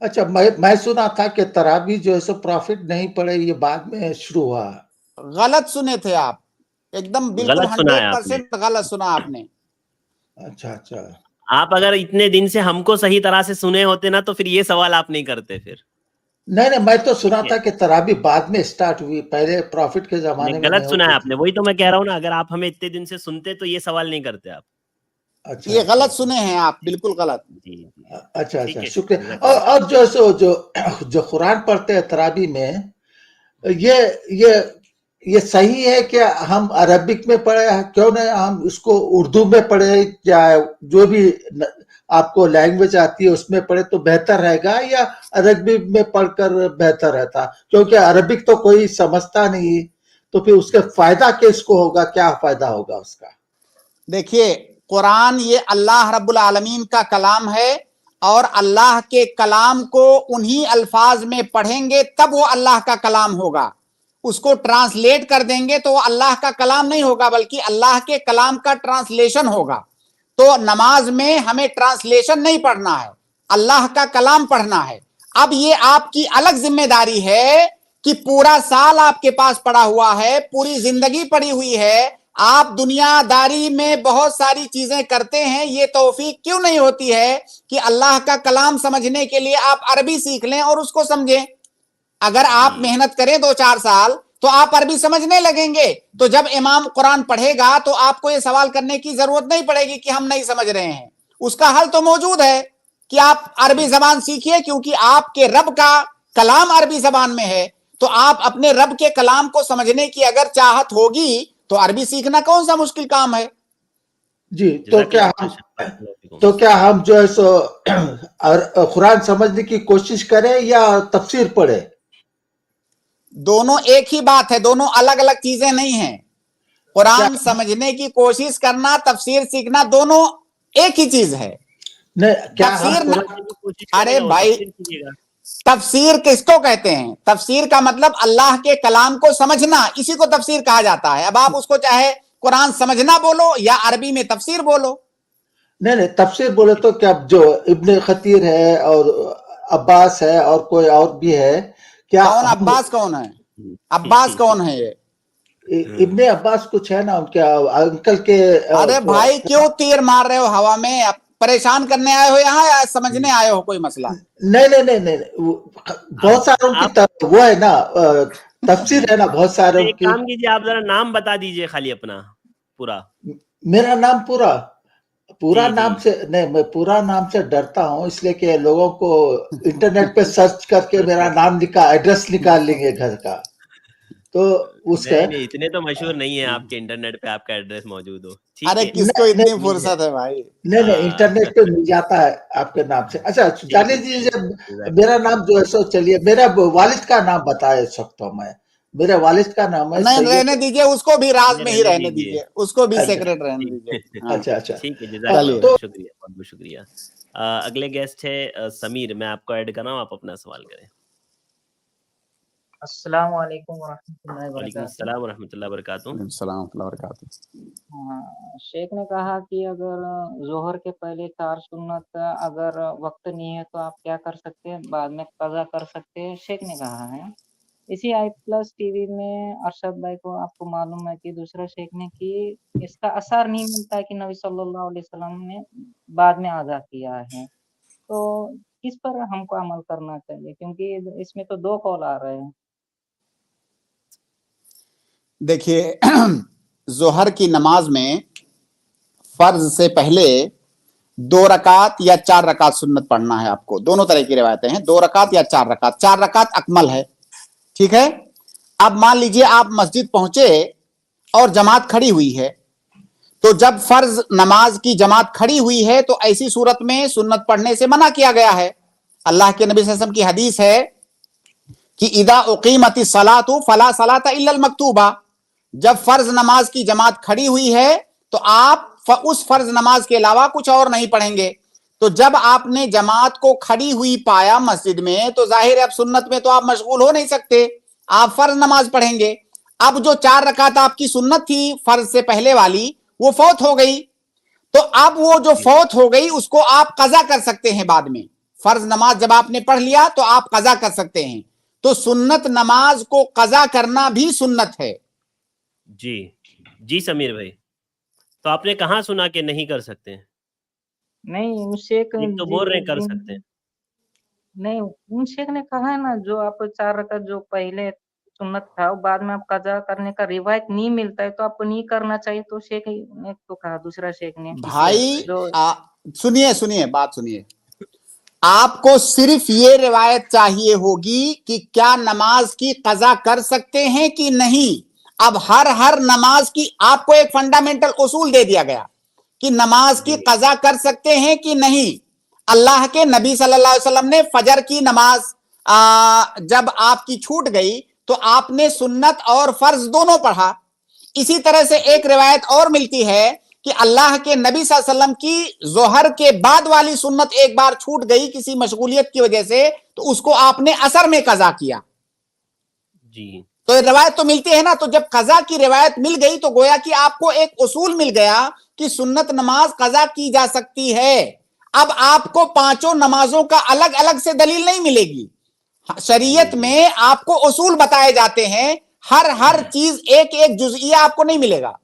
अच्छा, मैं सुना था कि तरावी जो है सो प्रॉफिट नहीं पड़े, ये बाद में शुरू हुआ। गलत सुने थे आप, एकदम बिल्कुल 100% गलत सुना आपने। अच्छा अच्छा। आप अगर इतने दिन से हमको सही तरह से सुने होते ना तो फिर ये सवाल आप नहीं करते फिर। नहीं, मैं तो सुना था कि तरावी बाद में स्टार्ट हुई, पहले प्रॉफिट के जमाने में गलत सुना है आपने, वही तो मैं कह रहा हूँ ना, अगर आप हमें इतने दिन से सुनते तो ये सवाल नहीं करते आप। अच्छा, ये गलत सुने हैं आप, बिल्कुल गलत। अच्छा अच्छा, शुक्रिया। और जो सो जो कुरान पढ़ते हैं तरावी में, ये सही है कि हम अरबिक में पढ़े, क्यों नहीं हम उसको उर्दू में पढ़े या जो भी आपको लैंग्वेज आती है उसमें पढ़े तो बेहतर रहेगा, या अरबी में पढ़कर बेहतर रहता? क्योंकि अरबिक तो कोई समझता नहीं, तो फिर उसके फायदा किसको होगा, क्या फायदा होगा उसका? देखिए कुरान ये अल्लाह रब्बुल आलमीन का कलाम है और अल्लाह के कलाम को उन्हीं अल्फाज में पढ़ेंगे तब वो अल्लाह का कलाम होगा। उसको ट्रांसलेट कर देंगे तो वो अल्लाह का कलाम नहीं होगा, बल्कि अल्लाह के कलाम का ट्रांसलेशन होगा। तो नमाज में हमें ट्रांसलेशन नहीं पढ़ना है, अल्लाह का कलाम पढ़ना है। अब ये आपकी अलग जिम्मेदारी है कि पूरा साल आपके पास पड़ा हुआ है, पूरी जिंदगी पड़ी हुई है, आप दुनियादारी में बहुत सारी चीजें करते हैं, ये तौफीक क्यों नहीं होती है कि अल्लाह का कलाम समझने के लिए आप अरबी सीख लें और उसको समझें। अगर आप मेहनत करें 2-4 साल तो आप अरबी समझने लगेंगे, तो जब इमाम कुरान पढ़ेगा तो आपको ये सवाल करने की जरूरत नहीं पड़ेगी कि हम नहीं समझ रहे हैं। उसका हल तो मौजूद है कि आप अरबी जबान सीखिए, क्योंकि आपके रब का कलाम अरबी जबान में है। तो आप अपने रब के कलाम को समझने की अगर चाहत होगी तो अरबी सीखना कौन सा मुश्किल काम है। जी, तो क्या हम जो है सो कुरान समझने की कोशिश करें या तफसीर पढ़े? दोनों एक ही बात है, दोनों अलग अलग चीजें नहीं हैं। कुरान समझने की कोशिश करना, तफसीर सीखना, दोनों एक ही चीज है। नहीं, क्या तफसीर अरे भाई, तफसीर किसको कहते हैं? तफसीर का मतलब अल्लाह के कलाम को समझना, इसी को तफसीर कहा जाता है। अब आप उसको चाहे कुरान समझना बोलो या अरबी में तफसीर बोलो। नहीं, तफसीर बोले तो क्या जो इब्ने खतीर है और अब्बास है और कोई और भी है क्या? कौन अब्बास कौन है? अब्बास कौन है? ये इब्ने अब्बास कुछ है ना उनके अंकल के। अरे भाई क्यों तीर मार रहे हो हवा में? परेशान करने आए हो यहाँ या समझने आए हो कोई मसला? नहीं, बहुत सारों की वो है ना, तफसीर है ना बहुत सारों की। काम कीजिए, आप जरा नाम बता दीजिए खाली अपना पूरा। मेरा नाम पूरा नाम से नहीं, मैं पूरा नाम से डरता हूँ, इसलिए कि लोगों को इंटरनेट पे सर्च करके मेरा नाम एड्रेस निकाल लेंगे घर का, तो उसका नहीं, इतने तो मशहूर नहीं है आपके इंटरनेट पे आपका एड्रेस मौजूद हो। अरे किसको इतनी फुर्सत है भाई? नहीं, इंटरनेट पे मिल जाता है आपके नाम से। अच्छा जाने दीजिए, मेरा नाम जो है सो चलिए, मेरा वालिद का नाम बता सकता हूँ मैं। मेरे वालिद का नाम है, नहीं रहने दीजिए, उसको भी राज में ही रहने दीजिए, उसको भी सेक्रेट रहने दीजिए। अच्छा ठीक है, जज़ाकल्लाह, शुक्रिया, बहुत बहुत शुक्रिया। अगले गेस्ट है समीर, मैं आपको ऐड कर रहा हूँ, आप अपना सवाल करें। अस्सलाम वालेकुम वरहमतुल्लाहि वालेकुम अस्सलाम वरहमतुल्लाहि वबरकातुहू। शेख ने कहा कि अगर जोहर के पहले 4 सुन्नत अगर वक्त नहीं है तो आप क्या कर सकते हैं? बाद में कज़ा कर सकते हैं, शेख ने कहा है। इसी i+ टीवी में अरशद भाई को आपको मालूम है कि दूसरा शेख ने कि इसका असर नहीं मिलता है कि नबी सल्लल्लाहु अलैहि वसल्लम ने बाद में आज़ा किया है, तो किस पर हमको अमल करना चाहिए? क्योंकि इसमें तो 2 कौल आ रहे हैं। देखिए, जोहर की नमाज में फर्ज से पहले 2 रकात या 4 रकात सुन्नत पढ़ना है आपको। दोनों तरह की रिवायतें हैं, 2 रकात या 4 रकात। 4 रकात अकमल है, ठीक है। अब मान लीजिए आप मस्जिद पहुंचे और जमात खड़ी हुई है, तो जब फर्ज नमाज की जमात खड़ी हुई है तो ऐसी सूरत में सुन्नत पढ़ने से मना किया गया है। अल्लाह के नबी सल्लल्लाहु अलैहि वसल्लम की हदीस है कि इदा उकीमतिस सलातु फला सलाता इल्लल मक्तूबा, जब फर्ज नमाज की जमात खड़ी हुई है तो आप उस फर्ज नमाज के अलावा कुछ और नहीं पढ़ेंगे। तो जब आपने जमात को खड़ी हुई पाया मस्जिद में, तो जाहिर है अब सुन्नत में तो आप मशगूल हो नहीं सकते, आप फर्ज नमाज पढ़ेंगे। अब जो 4 रकात आपकी सुन्नत थी फर्ज से पहले वाली, वो फौत हो गई, तो अब वो जो फौत हो गई उसको आप कज़ा कर सकते हैं बाद में। फर्ज नमाज जब आपने पढ़ लिया तो आप कज़ा कर सकते हैं। तो सुन्नत नमाज को कज़ा करना भी सुन्नत है। जी समीर भाई, तो आपने कहाँ सुना कि नहीं कर सकते हैं? नहीं, उन शेख तो बोल रहे कर सकते हैं। नहीं, उन शेख ने कहा है ना, जो आप 4 रकात जो पहले सुन्नत था वो बाद में आप कज़ा करने का रिवायत नहीं मिलता है तो आपको नहीं करना चाहिए, तो शेख ने तो कहा, दूसरा शेख ने। भाई सुनिए बात सुनिए, आपको सिर्फ ये रिवायत चाहिए होगी कि क्या नमाज की कज़ा कर सकते हैं कि नहीं। अब हर नमाज की आपको एक फंडामेंटल उसूल दे दिया गया कि नमाज की कज़ा कर सकते हैं कि नहीं। अल्लाह के नबी सल्लल्लाहु अलैहि वसल्लम ने फजर की नमाज जब आपकी छूट गई तो आपने सुन्नत और फर्ज दोनों पढ़ा। इसी तरह से एक रिवायत और मिलती है कि अल्लाह के नबी सल्लल्लाहु अलैहि वसल्लम की जोहर के बाद वाली सुन्नत एक बार छूट गई किसी मशगूलियत की वजह से, तो उसको आपने असर में कज़ा किया। जी, तो रिवायत तो मिलती है ना। तो जब कज़ा की रिवायत मिल गई तो गोया कि आपको एक उसूल मिल गया कि सुन्नत नमाज कज़ा की जा सकती है। अब आपको 5 नमाजों का अलग अलग से दलील नहीं मिलेगी। शरीयत में आपको उसूल बताए जाते हैं, हर चीज एक एक जुज़इया आपको नहीं मिलेगा।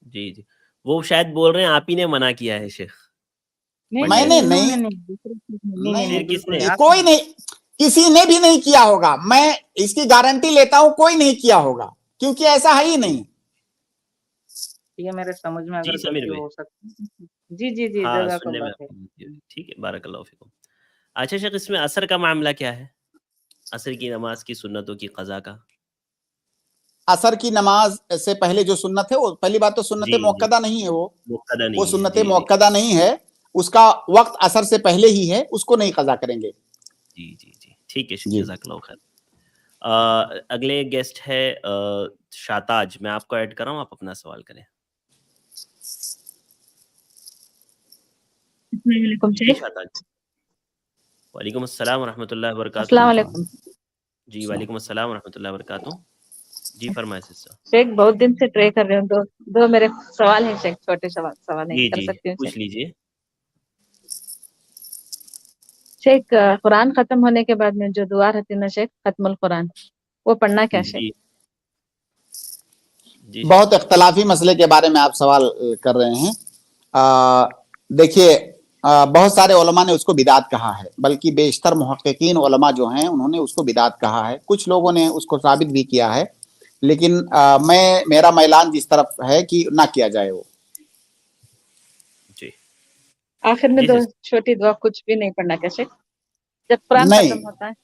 जी, वो शायद बोल रहे हैं आप ही ने मना किया है शेख। मैंने नहीं, कोई नहीं, किसी ने भी नहीं किया होगा, मैं इसकी गारंटी लेता हूं, कोई नहीं किया होगा, क्योंकि ऐसा है ही नहीं। ये मेरे समझ में अगर समीर भाई हो सकती। जी हाँ, जज़ाकल्लाह। ठीक है, बारकल्लाहु फीकुम। अच्छा शेख, इसमें असर का मामला क्या है? असर की नमाज की सुन्नतों की कज़ा का। असर की नमाज से पहले जो सुन्नत है, वो पहली बात तो सुन्नत मुअक्कदा नहीं है, वो सुन्नत मुअक्कदा नहीं है, उसका वक्त असर से पहले ही है, उसको नहीं कज़ा करेंगे। जी, ठीक है, जज़ाकल्लाहु खैर। अगले गेस्ट है शाताज, मैं आपको ऐड कर रहा हूँ, आप अपना सवाल करें। जी शाताज। वालेकुम अस्सलाम व रहमतुल्लाहि व बरकातुहू। अस्सलाम वालेकुम। जी वालेकुम अस्सलाम व रहमतुल्लाहि व बरकातुहू। जी फरमाएं सिस्टर। शेख बहुत दिन से ट्राई कर रहे हूँ, दो मेरे सवाल हैं शेख, छोटे सवाल नहीं जी कर जी सकती हूँ पूछ शेख। लीजिए। शेख कुरान खत्म होने के बाद में जो दुआ रहती है ना शेख, खत्मुल कुरान, वो पढ़ना क्या शेख? जी जी बहुत इख्तलाफी मसले के बारे में आप सवाल कर रहे हैं। देखिए, बहुत सारे उलमा ने उसको बिदात कहा है, बल्कि बेशतर मुहक्किकीन उलमा जो हैं उन्होंने उसको बिदात कहा है। कुछ लोगों ने उसको साबित भी किया है, लेकिन मेरा मैलान जिस तरफ है कि ना किया जाए वो। जी आखिर में जी दो सिस्टर। छोटी दुआ कुछ भी नहीं पढ़ना क्या शेख, जब कुरान नहीं, खत्म होता है?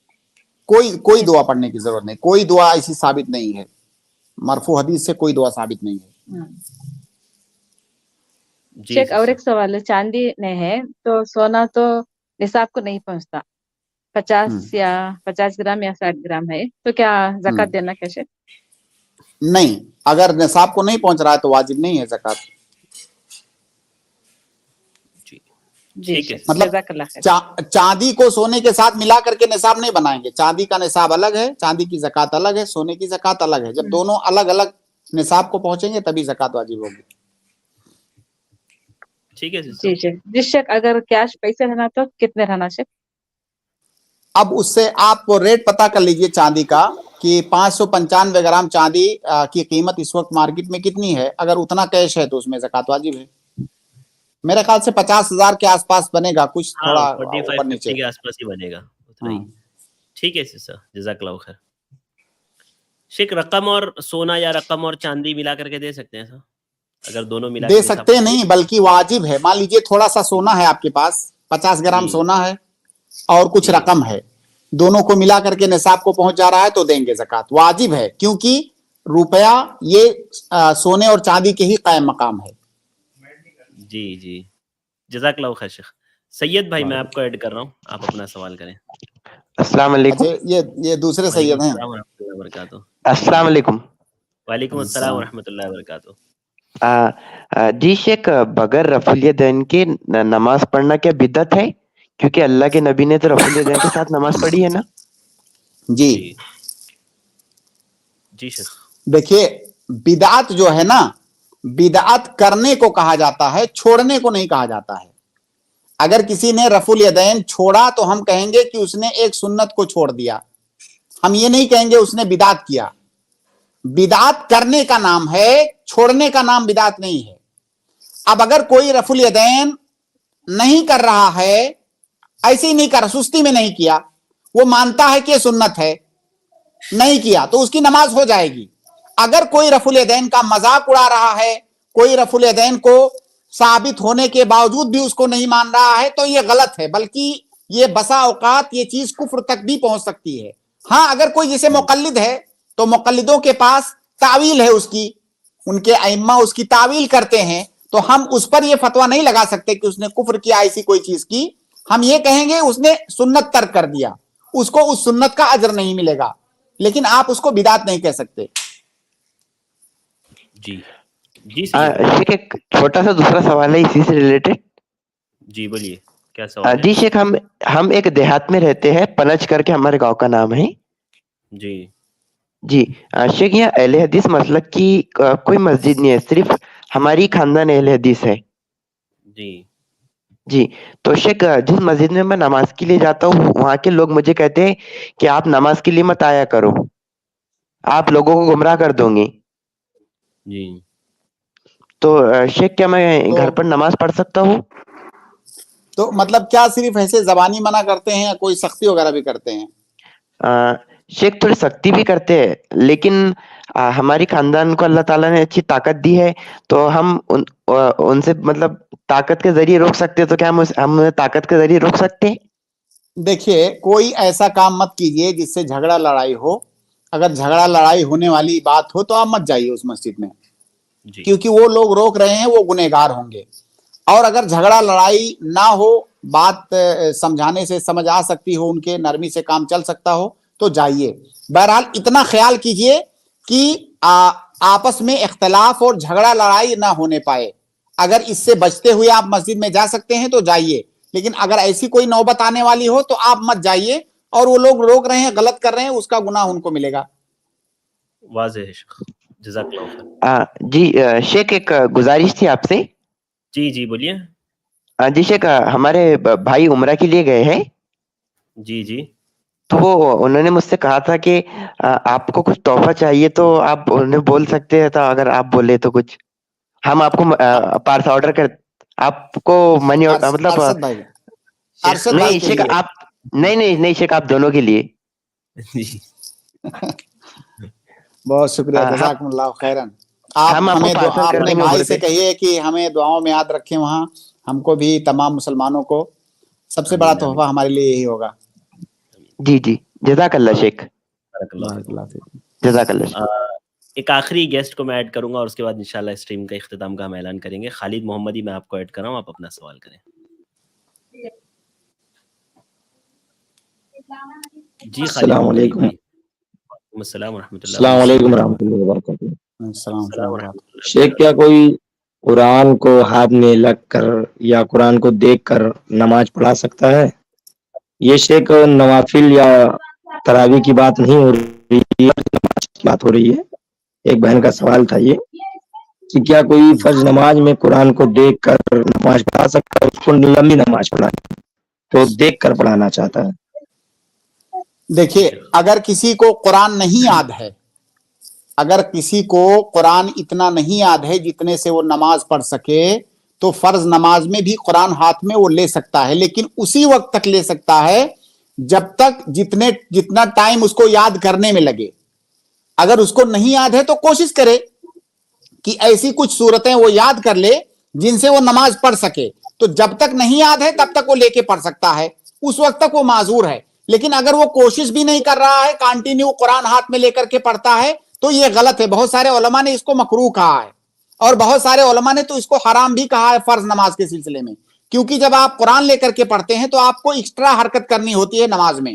कोई दुआ पढ़ने की जरूरत नहीं, कोई दुआ ऐसी साबित नहीं है, मरफू हदीस से कोई दुआ साबित नहीं है। जी शेख और सिस्टर। एक सवाल है, चांदी में है तो सोना तो निसाब को नहीं पहुंचता, 50 या 50 ग्राम या 60 ग्राम है, तो क्या ज़कात देना क्या शेख? नहीं, अगर निसाब को नहीं पहुंच रहा है तो वाजिब नहीं है ज़कात। जी ठीक है शेख, मतलब जज़ाकल्लाह खैर। चांदी को सोने के साथ मिला करके निसाब नहीं बनाएंगे। चांदी का निसाब अलग है, चांदी की ज़कात अलग है, सोने की ज़कात अलग है। जब दोनों अलग अलग निसाब को पहुंचेंगे तभी ज़कात वाजिब होगी। ठीक है सिस्टर। जी शेख। जी शेख, अगर कैश पैसे रहना तो कितने रहना शेख? अब उससे आप रेट पता कर लीजिए चांदी का कि 595 ग्राम चांदी की कीमत इस वक्त मार्केट में कितनी है। अगर उतना कैश है तो उसमें ज़कात वाजिब है। मेरे ख्याल से 50,000 के आसपास बनेगा, कुछ हाँ थोड़ा 45-50 ऊपर नीचे। के आसपास ही बनेगा, उतना ही। ठीक है सिस्टर, जज़ाकल्लाह खैर। शेख रकम और सोना या रकम और चांदी मिला करके दे सकते हैं सर, अगर दोनों मिला दे के निसाब सकते हैं को- नहीं, बल्कि वाजिब है। मान लीजिए थोड़ा सा सोना है आपके पास, 50 ग्राम जी सोना है और कुछ रकम है, दोनों को मिला करके निसाब को पहुंच जा रहा है तो देंगे ज़कात, वाजिब है। क्योंकि रुपया ये सोने और चांदी के ही कायम मकाम है। जी जी जज़ाकल्लाह खैर शेख। सैयद भाई मैं आपको ऐड कर रहा हूँ, आप अपना सवाल करें। अस्सलाम वालेकुम। अच्छा, ये दूसरे सैयद हैं। वालेकुम अस्सलाम व रहमतुल्लाहि व अस्सलाम वालेकुम। वालेकुम अस्सलाम व रहमतुल्लाहि व बरकातुहू। जी शेख, बगैर रफुल यदैन के नमाज पढ़ना क्या बिदअत है? क्योंकि अल्लाह के नबी ने तो रफुल यदैन के साथ नमाज पढ़ी है ना? जी जी शेख। देखिए, बिदअत जो है ना, बिदअत करने को कहा जाता है, छोड़ने को नहीं कहा जाता है। अगर किसी ने रफुल यदैन छोड़ा तो हम कहेंगे कि उसने एक सुन्नत को छोड़ दिया, हम ये नहीं कहेंगे उसने बिदअत किया। बिदअत करने का नाम है, छोड़ने का नाम बिदअत नहीं है। अब अगर कोई रफुल यदैन नहीं कर रहा है, ऐसे ही नहीं कर रहा, सुस्ती में नहीं किया, वो मानता है कि सुन्नत है, नहीं किया तो उसकी नमाज हो जाएगी। अगर कोई रफुल यदैन का मजाक उड़ा रहा है, कोई रफुल यदैन को साबित होने के बावजूद भी उसको नहीं मान रहा है, तो ये गलत है, बल्कि ये बसा औकात ये चीज कुफ्र तक भी पहुंच सकती है। हाँ, अगर कोई जिसे मुकल्लिद है तो मुकल्लिदों के पास तावील है उसकी, उनके अइम्मा उसकी तावील करते हैं, तो हम उस पर ये फतवा नहीं लगा सकते कि उसने कुफ्र किया ऐसी कोई चीज की। हम ये कहेंगे उसने सुन्नत तर्क कर दिया, उसको उस सुन्नत का अजर नहीं मिलेगा, लेकिन आप उसको बिदात नहीं कह सकते। जी जी शेख, एक छोटा सा दूसरा सवाल है इसी से रिलेटेड। जी बोलिए, क्या सवाल है? जी शेख, हम एक देहात में रहते हैं, पनच करके हमारे गांव का नाम है। जी जी शेख, यहाँ अहले हदीस मसलक की कोई मस्जिद नहीं है, सिर्फ हमारी खानदान अहले हदीस है। जी जी, तो शेख जिस मस्जिद में मैं नमाज के लिए जाता हूँ, वहाँ के लोग मुझे कहते हैं कि आप नमाज के लिए मत आया करो, आप लोगों को गुमराह कर दोगे। जी तो शेख, क्या मैं घर पर नमाज पढ़ सकता हूँ? तो मतलब क्या सिर्फ ऐसे जबानी मना करते हैं या कोई सख्ती वगैरह भी करते हैं? शेख, थोड़ी सख्ती भी करते हैं, लेकिन हमारी खानदान को अल्लाह ताला ने अच्छी ताकत दी है, तो हम उनसे मतलब ताकत के जरिए रोक सकते हैं, तो क्या हम ताकत के जरिए रोक सकते हैं? देखिए, कोई ऐसा काम मत कीजिए जिससे झगड़ा लड़ाई हो। अगर झगड़ा लड़ाई होने वाली बात हो तो आप मत जाइए उस मस्जिद में, क्योंकि वो लोग रोक रहे हैं, वो गुनहगार होंगे। और अगर झगड़ा लड़ाई ना हो, बात समझाने से समझ आ सकती हो, उनके नरमी से काम चल सकता हो, تو جائیے. بہرحال اتنا خیال کیجئے کہ آپس میں اختلاف اور جھگڑا لڑائی نہ ہونے پائے. اگر اس سے بچتے ہوئے آپ مسجد میں جا سکتے ہیں تو جائیے, لیکن اگر ایسی کوئی نوبت آنے والی ہو تو آپ مت جائیے, اور وہ لوگ روک رہے ہیں, غلط کر رہے ہیں, اس کا گناہ ان کو ملے گا. واضح ہے شیخ, جزاک اللہ خیر. جی شیخ ایک گزارش تھی آپ سے. جی جی بولیے. جی شیخ, ہمارے بھائی عمرہ کے لیے گئے ہیں. جی جی. تو وہ انہوں نے مجھ سے کہا تھا کہ آپ کو کچھ تحفہ چاہیے تو آپ انہیں بول سکتے ہیں, تو اگر آپ بولے تو کچھ ہم آپ کو پارسل آرڈر کر, آپ کو منی مطلب نہیں شیخ آپ نہیں شیخ آپ دونوں کے لیے. بہت شکریہ, جزاکم اللہ خیرن. آپ ہمیں اپنے بھائی سے کہیے کہ ہمیں دعاؤں میں یاد رکھیں, وہاں ہم کو بھی تمام مسلمانوں کو. سب سے بڑا تحفہ ہمارے لیے یہی ہوگا. جی جی, جزاک اللہ شیخ, جزاک اللہ. ایک آخری گیسٹ کو میں ایڈ کروں گا اور اس کے بعد انشاءاللہ اسٹریم کا اختتام کا ہم اعلان کریں گے. خالد محمدی میں آپ کو ایڈ کر رہا ہوں, آپ اپنا سوال کریں. جی السلام علیکم. السلام ورحمۃ اللہ. السلام علیکم ورحمۃ اللہ وبرکاتہ. شیخ کیا کوئی قرآن کو ہاتھ میں لگ کر یا قرآن کو دیکھ کر نماز پڑھا سکتا ہے؟ یہ شیخ نوافل یا تراویح کی بات نہیں ہو رہی, نماز کی بات ہو رہی ہے. ایک بہن کا سوال تھا یہ کہ کیا کوئی فرض نماز میں قرآن کو دیکھ کر نماز پڑھا سکتا ہے؟ اس کو لمبی نماز پڑھانی تو دیکھ کر پڑھانا چاہتا ہے. دیکھیے, اگر کسی کو قرآن نہیں یاد ہے, اگر کسی کو قرآن اتنا نہیں یاد ہے جتنے سے وہ نماز پڑھ سکے, تو فرض نماز میں بھی قرآن ہاتھ میں وہ لے سکتا ہے, لیکن اسی وقت تک لے سکتا ہے جب تک جتنا ٹائم اس کو یاد کرنے میں لگے. اگر اس کو نہیں یاد ہے تو کوشش کرے کہ ایسی کچھ صورتیں وہ یاد کر لے جن سے وہ نماز پڑھ سکے. تو جب تک نہیں یاد ہے تب تک وہ لے کے پڑھ سکتا ہے, اس وقت تک وہ معذور ہے. لیکن اگر وہ کوشش بھی نہیں کر رہا ہے, کانٹینیو قرآن ہاتھ میں لے کر کے پڑھتا ہے, تو یہ غلط ہے. بہت سارے علماء نے اس کو مکروہ کہا ہے, اور بہت سارے علماء نے تو اس کو حرام بھی کہا ہے فرض نماز کے سلسلے میں. کیونکہ جب آپ قرآن لے کر کے پڑھتے ہیں تو آپ کو ایکسٹرا حرکت کرنی ہوتی ہے نماز میں,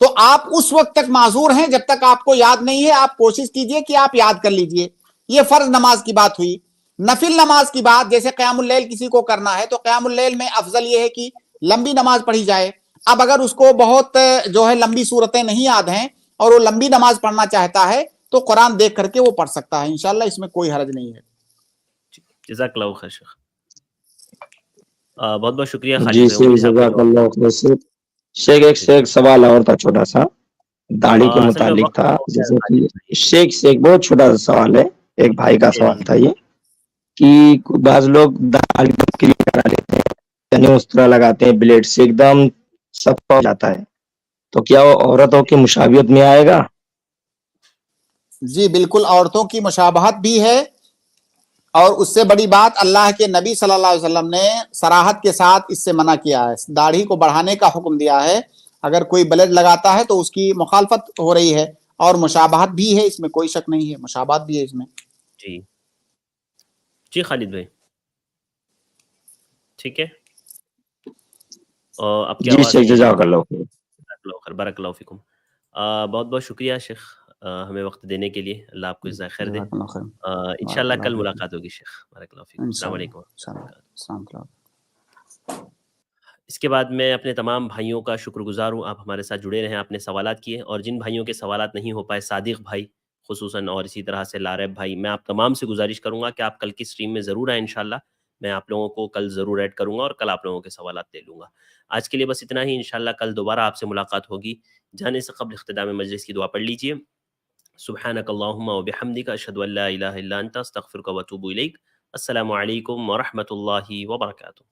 تو آپ اس وقت تک معذور ہیں جب تک آپ کو یاد نہیں ہے. آپ کوشش کیجئے کہ آپ یاد کر لیجئے. یہ فرض نماز کی بات ہوئی. نفل نماز کی بات, جیسے قیام اللیل کسی کو کرنا ہے تو قیام اللیل میں افضل یہ ہے کہ لمبی نماز پڑھی جائے. اب اگر اس کو بہت جو ہے لمبی صورتیں نہیں یاد ہیں اور وہ لمبی نماز پڑھنا چاہتا ہے تو قرآن دیکھ کر کے وہ پڑھ سکتا ہے, انشاءاللہ اس میں کوئی حرج نہیں ہے. جزاک اللہ خیر شیخ, بہت بہت شکریہ خالد جی شیخ, جزاک اللہ خیر. شیخ ایک سوال اور تھا چھوٹا سا, داڑھی کے متعلق تھا. جیسے کہ شیخ بہت چھوٹا سا سوال ہے, ایک بھائی کا سوال تھا یہ کہ بعض لوگ داڑھی کرا لیتے ہیں, یعنی اس طرح لگاتے ہیں بلیڈ سے ایک دم سب ہو جاتا ہے, تو کیا وہ عورتوں کی مشابہت میں آئے گا؟ جی بالکل, عورتوں کی مشابہت بھی ہے, اور اس سے بڑی بات اللہ کے نبی صلی اللہ علیہ وسلم نے صراحت کے ساتھ اس سے منع کیا ہے. داڑھی کو بڑھانے کا حکم دیا ہے. اگر کوئی بلیڈ لگاتا ہے تو اس کی مخالفت ہو رہی ہے, اور مشابہت بھی ہے, اس میں کوئی شک نہیں ہے, مشابہت بھی ہے اس میں. جی جی خالد بھائی ٹھیک ہے. آپ کی آواز جزاک اللہ خیر. بارک اللہ فیکم. بہت بہت شکریہ شیخ ہمیں وقت دینے کے لیے. اللہ آپ کو جزائے خیر دے. انشاءاللہ کل ملاقات ہوگی شیخ. بارک اللہ فیکم. السلام علیکم. اس کے بعد میں اپنے تمام بھائیوں کا شکر گزار ہوں, آپ ہمارے ساتھ جڑے رہیں, آپ نے سوالات کیے, اور جن بھائیوں کے سوالات نہیں ہو پائے, صادق بھائی خصوصاً, اور اسی طرح سے لارب بھائی, میں آپ تمام سے گزارش کروں گا کہ آپ کل کی سٹریم میں ضرور آئیں انشاءاللہ. میں آپ لوگوں کو کل ضرور ایڈ کروں گا اور کل آپ لوگوں کے سوالات لے لوں گا. آج کے لیے بس اتنا ہی. انشاءاللہ کل دوبارہ آپ سے ملاقات ہوگی. جانے سے قبل اختتام مجلس کی دعا پڑھ لیجئے. سبحانک اللہم و بحمدک, اشہد ان لا الہ الا انت, استغفرک و اتوب الیک. السلام علیکم ورحمۃ اللہ وبرکاتہ.